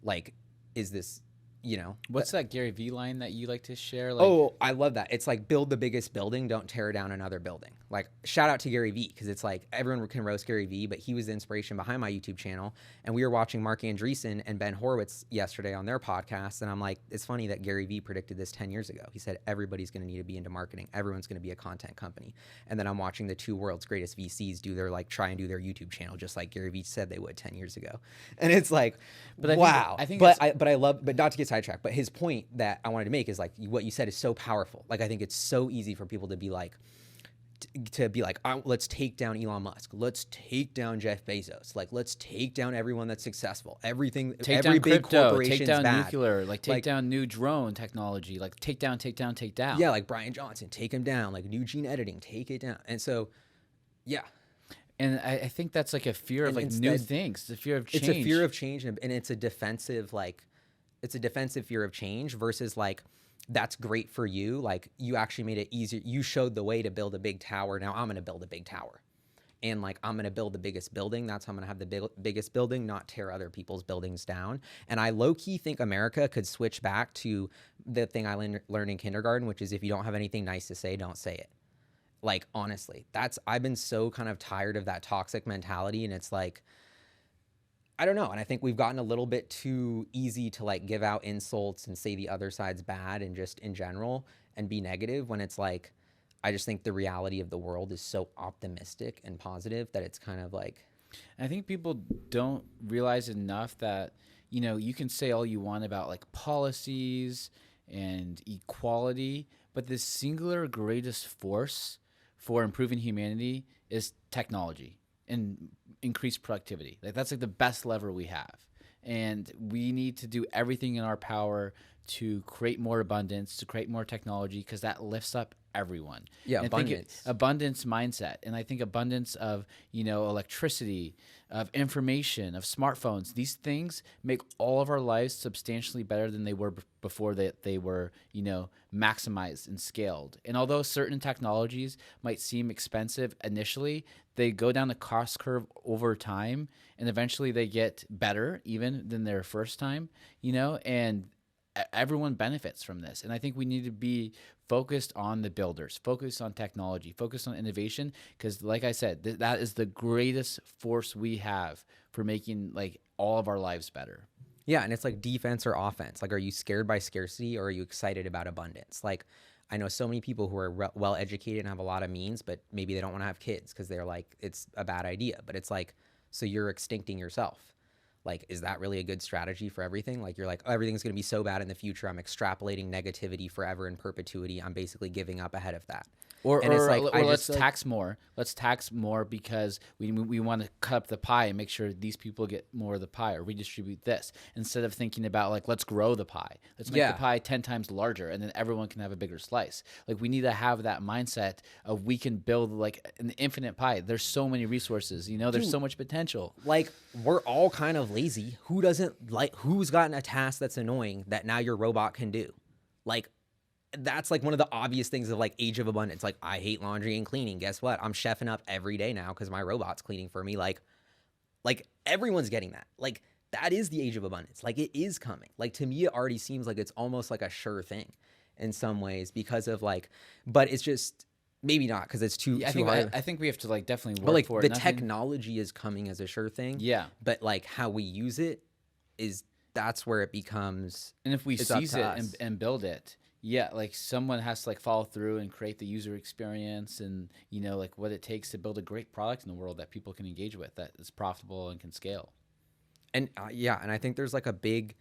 like, is this, you know, what's that Gary Vee line that you like to share? Like, oh, I love that. It's like, build the biggest building, don't tear down another building. Like, shout out to Gary Vee, because it's like everyone can roast Gary Vee, but he was the inspiration behind my YouTube channel. And we were watching Mark Andreessen and Ben Horowitz yesterday on their podcast. And I'm like, it's funny that Gary Vee predicted this 10 years ago. He said, everybody's going to need to be into marketing. Everyone's going to be a content company. And then I'm watching the two world's greatest VCs try and do their YouTube channel, just like Gary Vee said they would 10 years ago. And it's like, but wow. I think but not to get sidetracked, but his point that I wanted to make is like, what you said is so powerful. Like, I think it's so easy for people to be like, let's take down Elon Musk, let's take down Jeff Bezos, like, let's take down everyone that's successful, everything, take every down big crypto, corporation's take down bad. nuclear, like take down new drone technology, like take down. Yeah, like Bryan Johnson, take him down, like new gene editing, take it down. And so, yeah. And I think that's like a fear of like new things, the fear of change. It's a fear of change, and it's a defensive, like, it's a defensive fear of change versus like, that's great for you. Like, you actually made it easier. You showed the way to build a big tower. Now I'm going to build a big tower. And like, I'm going to build the biggest building. That's how I'm going to have the biggest building, not tear other people's buildings down. And I low key think America could switch back to the thing I learned in kindergarten, which is, if you don't have anything nice to say, don't say it. Like, honestly, I've been so kind of tired of that toxic mentality. And it's like, I don't know. And I think we've gotten a little bit too easy to like give out insults and say the other side's bad and just in general and be negative, when it's like, I just think the reality of the world is so optimistic and positive that it's kind of like, I think people don't realize enough that, you know, you can say all you want about like policies and equality, but the singular greatest force for improving humanity is technology and increased productivity. Like, that's like the best lever we have. And we need to do everything in our power to create more abundance, to create more technology, because that lifts up everyone. Yeah, and abundance. Abundance mindset. And I think abundance of, you know, electricity, of information, of smartphones, these things make all of our lives substantially better than they were before they were, you know, maximized and scaled. And although certain technologies might seem expensive initially, they go down the cost curve over time, and eventually they get better even than their first time, you know, and everyone benefits from this. And I think we need to be focused on the builders, focused on technology, focused on innovation, because like I said, that is the greatest force we have for making like all of our lives better. yeah. And it's like defense or offense. Like, are you scared by scarcity, or are you excited about abundance? Like, I know so many people who are well educated and have a lot of means, but maybe they don't want to have kids because they're like, it's a bad idea. But it's like, so you're extincting yourself. Like, is that really a good strategy for everything? Like, you're like, oh, everything's going to be so bad in the future, I'm extrapolating negativity forever in perpetuity. I'm basically giving up ahead of that. Or let's like, tax more. Let's tax more because we want to cut up the pie and make sure these people get more of the pie, or redistribute this, instead of thinking about like, let's grow the pie. Let's make the pie 10 times larger, and then everyone can have a bigger slice. Like, we need to have that mindset of, we can build like an infinite pie. There's so many resources, you know, there's so much potential. Like, we're all kind of lazy. Who's gotten a task that's annoying that now your robot can do? Like that's like one of the obvious things of like age of abundance. Like I hate laundry and cleaning. Guess what? I'm chefing up every day now because my robot's cleaning for me. Like everyone's getting that. Like that is the age of abundance. Like it is coming. Like to me, it already seems like it's almost like a sure thing in some ways because of like, but it's just maybe not because it's too hard. I think we have to like definitely work But like for the it. technology is coming as a sure thing. Yeah. But like how we use it is that's where it becomes. And if we it's up seize to it us. and build it, yeah, like someone has to like follow through and create the user experience and like what it takes to build a great product in the world that people can engage with, that is profitable and can scale. And and I think there's like a big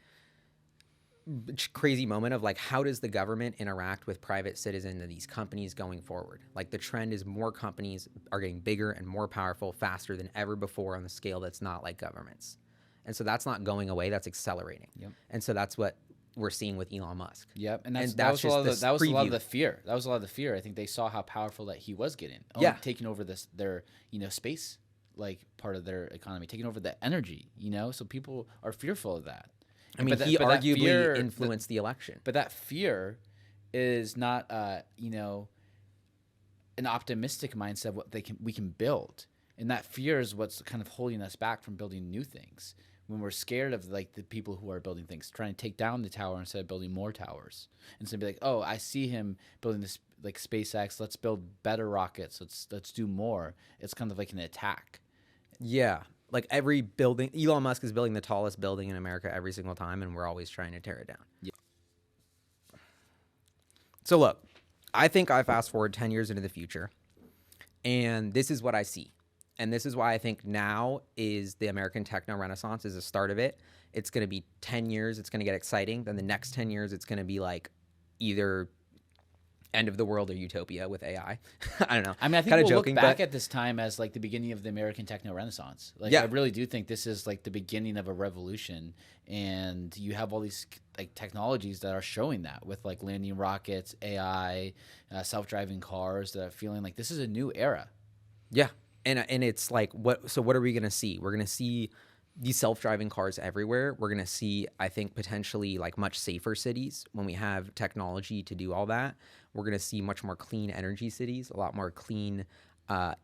crazy moment of like how does the government interact with private citizens and these companies going forward. Like the trend is more companies are getting bigger and more powerful faster than ever before on the scale that's not like governments. And so that's not going away, that's accelerating. Yep. And so that's what we're seeing with Elon Musk. Yep, and that's that was a lot of the preview. fear. That was a lot of the fear. I think they saw how powerful that he was getting. Taking over their space like part of their economy, taking over the energy. So people are fearful of that. I mean, he arguably influenced the election. But that fear is not an optimistic mindset of what we can build, and that fear is what's kind of holding us back from building new things. When we're scared of like the people who are building things, trying to take down the tower instead of building more towers, instead of be like, oh, I see him building this like SpaceX. Let's build better rockets. Let's do more. It's kind of like an attack. Yeah, like every building, Elon Musk is building the tallest building in America every single time, and we're always trying to tear it down. Yeah. So look, I think I fast forward 10 years into the future, and this is what I see. And this is why I think now is the American techno renaissance is the start of it. It's going to be 10 years. It's going to get exciting. Then the next 10 years, it's going to be like either end of the world or utopia with AI. I don't know. I mean, I think Kinda we'll joking, look back but at this time as like the beginning of the American techno renaissance. Like, Yeah. I really do think this is like the beginning of a revolution, and you have all these like technologies that are showing that with like landing rockets, AI, self-driving cars that are feeling like this is a new era. Yeah. And it's like, what are we going to see? We're going to see these self-driving cars everywhere. We're going to see, I think, potentially like much safer cities when we have technology to do all that. We're going to see much more clean energy cities, a lot more clean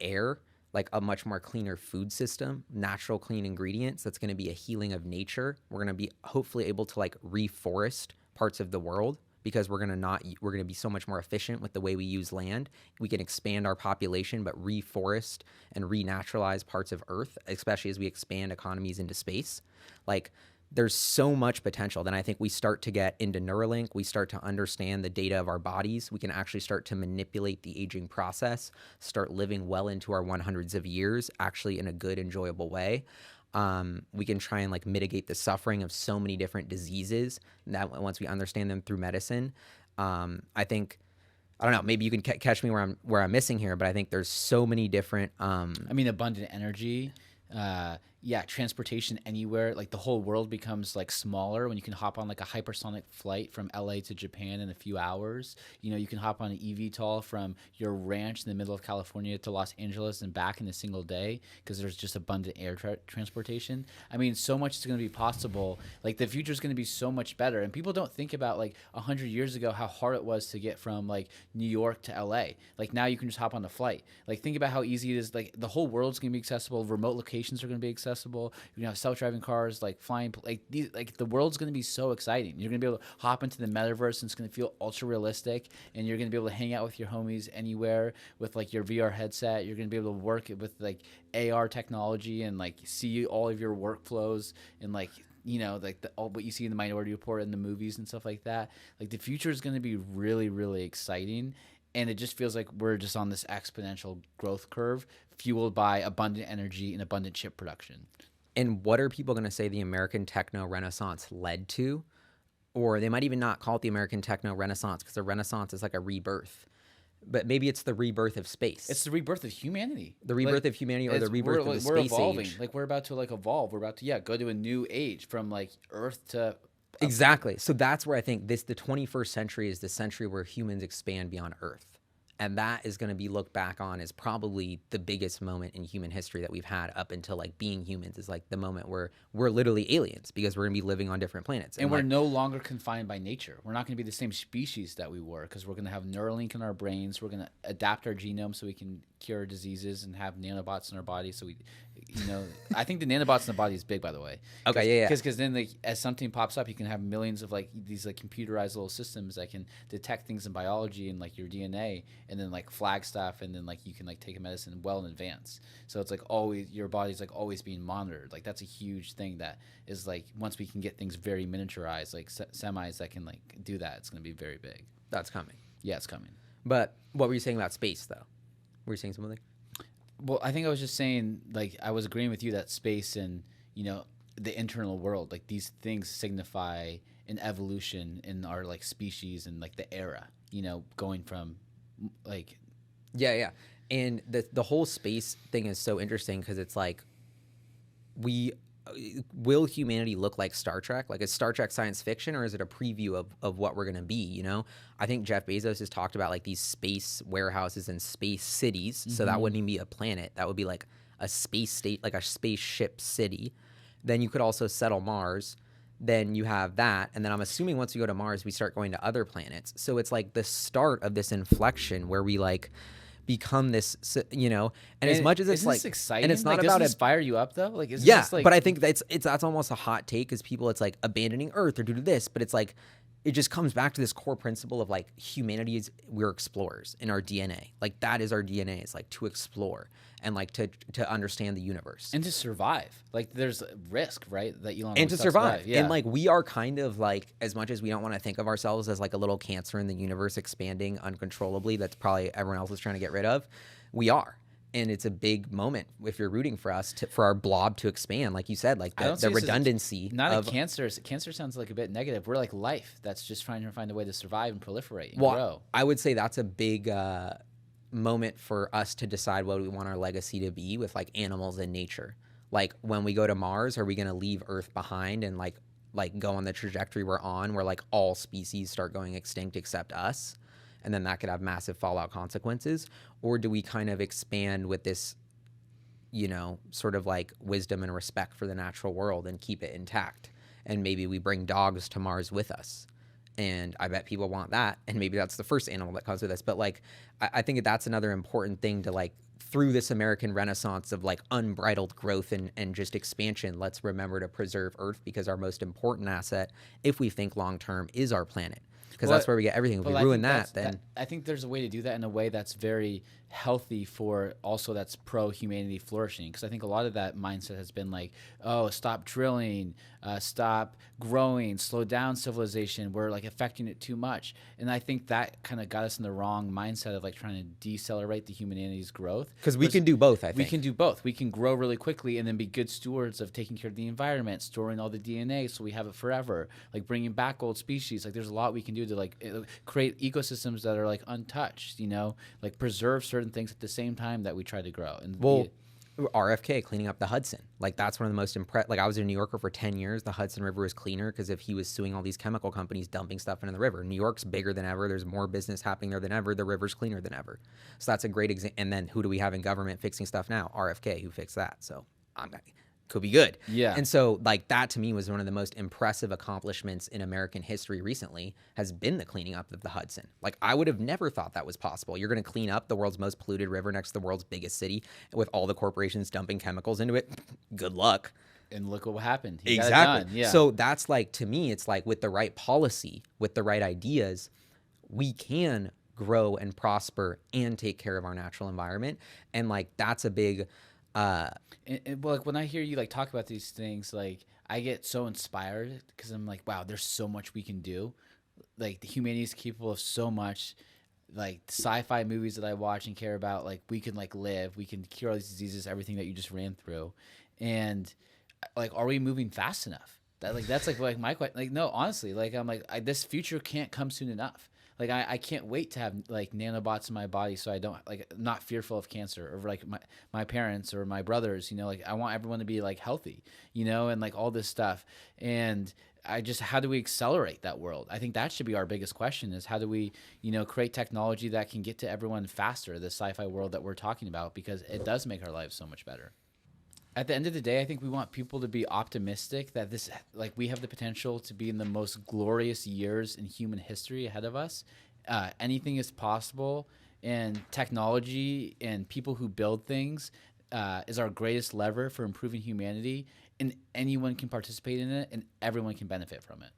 air, like a much more cleaner food system, natural clean ingredients. That's going to be a healing of nature. We're going to be hopefully able to like reforest parts of the world, because we're going to be so much more efficient with the way we use land. We can expand our population, but reforest and renaturalize parts of Earth, especially as we expand economies into space. Like, there's so much potential. Then I think we start to get into Neuralink. We start to understand the data of our bodies. We can actually start to manipulate the aging process, start living well into our 100s of years, actually in a good, enjoyable way. We can try and like mitigate the suffering of so many different diseases that once we understand them through medicine. I think, I don't know, maybe you can catch me where I'm missing here, but I think there's so many different. I mean, abundant energy. Transportation anywhere. Like the whole world becomes like smaller when you can hop on like a hypersonic flight from LA to Japan in a few hours. You can hop on an eVTOL from your ranch in the middle of California to Los Angeles and back in a single day because there's just abundant air transportation. I mean, so much is going to be possible. Like the future is going to be so much better. And people don't think about like 100 years ago how hard it was to get from like New York to LA. Like now you can just hop on a flight. Like think about how easy it is. Like the whole world's going to be accessible. Remote locations are going to be accessible. You're gonna have self-driving cars, like flying, like the world's gonna be so exciting. You're gonna be able to hop into the metaverse, and it's gonna feel ultra realistic. And you're gonna be able to hang out with your homies anywhere with like your VR headset. You're gonna be able to work with like AR technology and like see all of your workflows and like like all what you see in the Minority Report and the movies and stuff like that. Like the future is gonna be really, really exciting. And it just feels like we're just on this exponential growth curve fueled by abundant energy and abundant chip production. And what are people going to say the American techno renaissance led to? Or they might even not call it the American techno renaissance because the renaissance is like a rebirth. But maybe it's the rebirth of space. It's the rebirth of humanity. The rebirth of humanity, or the rebirth of the space evolving. age. Like we're about to like evolve. We're about to go to a new age from like Earth to Exactly. So that's where I think the 21st century is the century where humans expand beyond Earth. And that is going to be looked back on as probably the biggest moment in human history that we've had up until like being humans, is like the moment where we're literally aliens because we're going to be living on different planets. And we're like, no longer confined by nature. We're not going to be the same species that we were, because we're going to have Neuralink in our brains. We're going to adapt our genome so we can cure diseases and have nanobots in our body. So we, I think the nanobots in the body is big, by the way. Okay, yeah. Because then like, as something pops up, you can have millions of like these like computerized little systems that can detect things in biology and like your DNA, and then like flag stuff, and then like you can like take a medicine well in advance. So it's like always, your body's like always being monitored. Like that's a huge thing that is like, once we can get things very miniaturized, like semis that can like do that, it's going to be very big. That's coming. Yeah, it's coming. But what were you saying about space, though? Were you saying something? Well, I think I was just saying, like, I was agreeing with you that space and, the internal world, like these things signify an evolution in our like species and like the era, going from like. Yeah. And the whole space thing is so interesting because it's like, will humanity look like Star Trek? Like, is Star Trek science fiction, or is it a preview of what we're going to be, I think Jeff Bezos has talked about like these space warehouses and space cities. Mm-hmm. So that wouldn't even be a planet. That would be like a space state, like a spaceship city. Then you could also settle Mars. Then you have that. And then I'm assuming once we go to Mars, we start going to other planets. So it's like the start of this inflection where we like become this, and as much as it's like exciting, and it's not like, about does this fire you up though? Like, isn't yeah, this, like, but I think that's almost a hot take, because people, it's like abandoning Earth or due to this, but it's like it just comes back to this core principle of like humanity is, we're explorers in our DNA. Like that is our DNA, is like to explore and like to understand the universe and to survive. Like there's risk, right? That Elon and Musk to survive. About. Yeah. And like we are kind of like, as much as we don't want to think of ourselves as like a little cancer in the universe expanding uncontrollably, that's probably everyone else is trying to get rid of. We are. And it's a big moment if you're rooting for us for our blob to expand, like you said, like the redundancy. Not a cancer. Cancer sounds like a bit negative. We're like life that's just trying to find a way to survive and proliferate and grow. I would say that's a big moment for us to decide what we want our legacy to be with like animals and nature. Like when we go to Mars, are we going to leave Earth behind and like go on the trajectory we're on, where like all species start going extinct except us? And then that could have massive fallout consequences. Or do we kind of expand with this, sort of like wisdom and respect for the natural world and keep it intact? And maybe we bring dogs to Mars with us. And I bet people want that. And maybe that's the first animal that comes with us. But like, I think that's another important thing to like, through this American Renaissance of like unbridled growth and just expansion, let's remember to preserve Earth, because our most important asset, if we think long-term, is our planet. Because that's where we get everything. If we ruin that, then I think there's a way to do that in a way that's very healthy for also that's pro-humanity flourishing. Because I think a lot of that mindset has been like, oh, stop drilling, stop growing, slow down civilization. We're like affecting it too much. And I think that kind of got us in the wrong mindset of like trying to decelerate the humanity's growth. Because we can do both, I think. We can do both. We can grow really quickly and then be good stewards of taking care of the environment, storing all the DNA so we have it forever, like bringing back old species. Like there's a lot we can do to like create ecosystems that are like untouched, like preserve certain things at the same time that we try to grow. And RFK cleaning up the Hudson, like that's one of the most like I was in New Yorker for 10 years. The Hudson River was cleaner because if he was suing all these chemical companies dumping stuff into the river. New York's bigger than ever. There's more business happening there than ever. The river's cleaner than ever. So that's a great example. And then who do we have in government fixing stuff now? RFK, who fixed that. So could be good. Yeah. And so like that to me was one of the most impressive accomplishments in American history recently, has been the cleaning up of the Hudson. Like I would have never thought that was possible. You're going to clean up the world's most polluted river next to the world's biggest city with all the corporations dumping chemicals into it. Good luck. And look what happened. He exactly. Got it done. Yeah. So that's like, to me, it's like with the right policy, with the right ideas, we can grow and prosper and take care of our natural environment. And like, that's a big, well, like when I hear you like talk about these things, like I get so inspired because I'm like, wow, there's so much we can do. Like the humanity is capable of so much. Like sci-fi movies that I watch and care about, like we can like live, we can cure all these diseases, everything that you just ran through, and like, are we moving fast enough? That's like my question. Like no, honestly, like I'm like this future can't come soon enough. Like I can't wait to have like nanobots in my body, so I don't like not fearful of cancer, or like my parents or my brothers. You know, like I want everyone to be like healthy. You know, and like all this stuff. And how do we accelerate that world? I think that should be our biggest question: is how do we, create technology that can get to everyone faster? The sci-fi world that we're talking about, because it does make our lives so much better. At the end of the day, I think we want people to be optimistic that we have the potential to be in the most glorious years in human history ahead of us. Anything is possible, and technology and people who build things is our greatest lever for improving humanity, and anyone can participate in it, and everyone can benefit from it.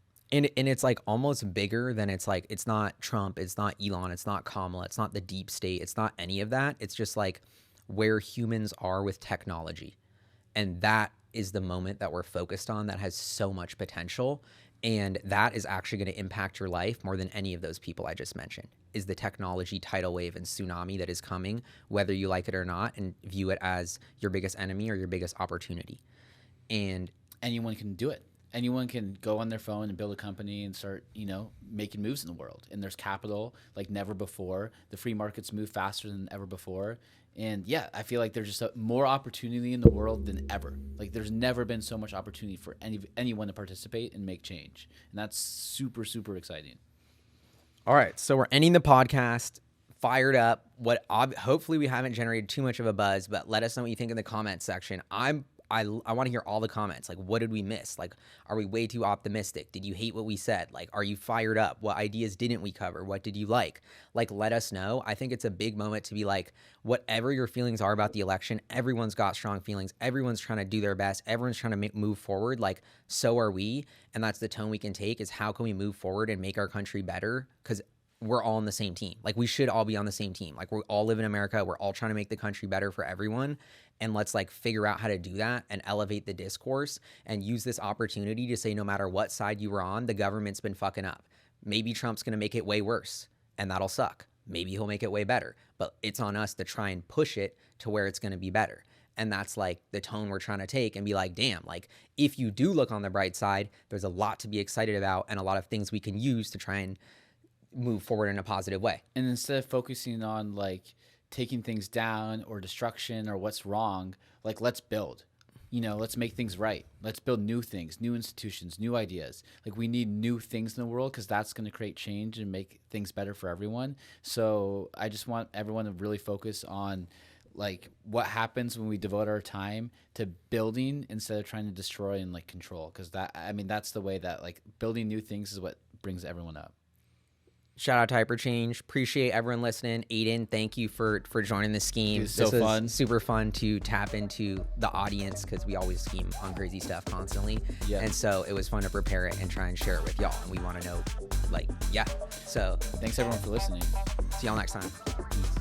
And it's like almost bigger than it's not Trump, it's not Elon, it's not Kamala, it's not the deep state, it's not any of that. It's just like where humans are with technology. And that is the moment that we're focused on that has so much potential. And that is actually going to impact your life more than any of those people I just mentioned, is the technology tidal wave and tsunami that is coming, whether you like it or not, and view it as your biggest enemy or your biggest opportunity. And anyone can do it. Anyone can go on their phone and build a company and start, making moves in the world. And there's capital like never before. The free markets move faster than ever before. And yeah, I feel like there's just more opportunity in the world than ever. Like there's never been so much opportunity for anyone to participate and make change. And that's super, super exciting. All right, so we're ending the podcast fired up. Hopefully we haven't generated too much of a buzz, but let us know what you think in the comments section. I want to hear all the comments. Like, what did we miss? Like, are we way too optimistic? Did you hate what we said? Like, are you fired up? What ideas didn't we cover? What did you like? Like, let us know. I think it's a big moment to be like, whatever your feelings are about the election, everyone's got strong feelings. Everyone's trying to do their best. Everyone's trying to move forward. Like, so are we. And that's the tone we can take, is how can we move forward and make our country better? Because we're all on the same team. Like, we should all be on the same team. Like, we all live in America. We're all trying to make the country better for everyone. And let's figure out how to do that and elevate the discourse and use this opportunity to say, no matter what side you were on, the government's been fucking up. Maybe Trump's going to make it way worse, and that'll suck. Maybe he'll make it way better, but it's on us to try and push it to where it's going to be better. And that's the tone we're trying to take, and be like, damn, if you do look on the bright side, there's a lot to be excited about and a lot of things we can use to try and move forward in a positive way. And instead of focusing on taking things down or destruction or what's wrong, let's build. Let's make things right. Let's build new things, new institutions, new ideas. We need new things in the world, because that's going to create change and make things better for everyone. So I just want everyone to really focus on what happens when we devote our time to building instead of trying to destroy and control. Because that's the way that building new things is what brings everyone up. Shout out to HyperChange. Appreciate everyone listening. Aiden, thank you for joining the scheme. It was so fun. Super fun to tap into the audience, because we always scheme on crazy stuff constantly. Yeah. And so it was fun to prepare it and try and share it with y'all. And we want to know, So thanks everyone for listening. See y'all next time. Peace.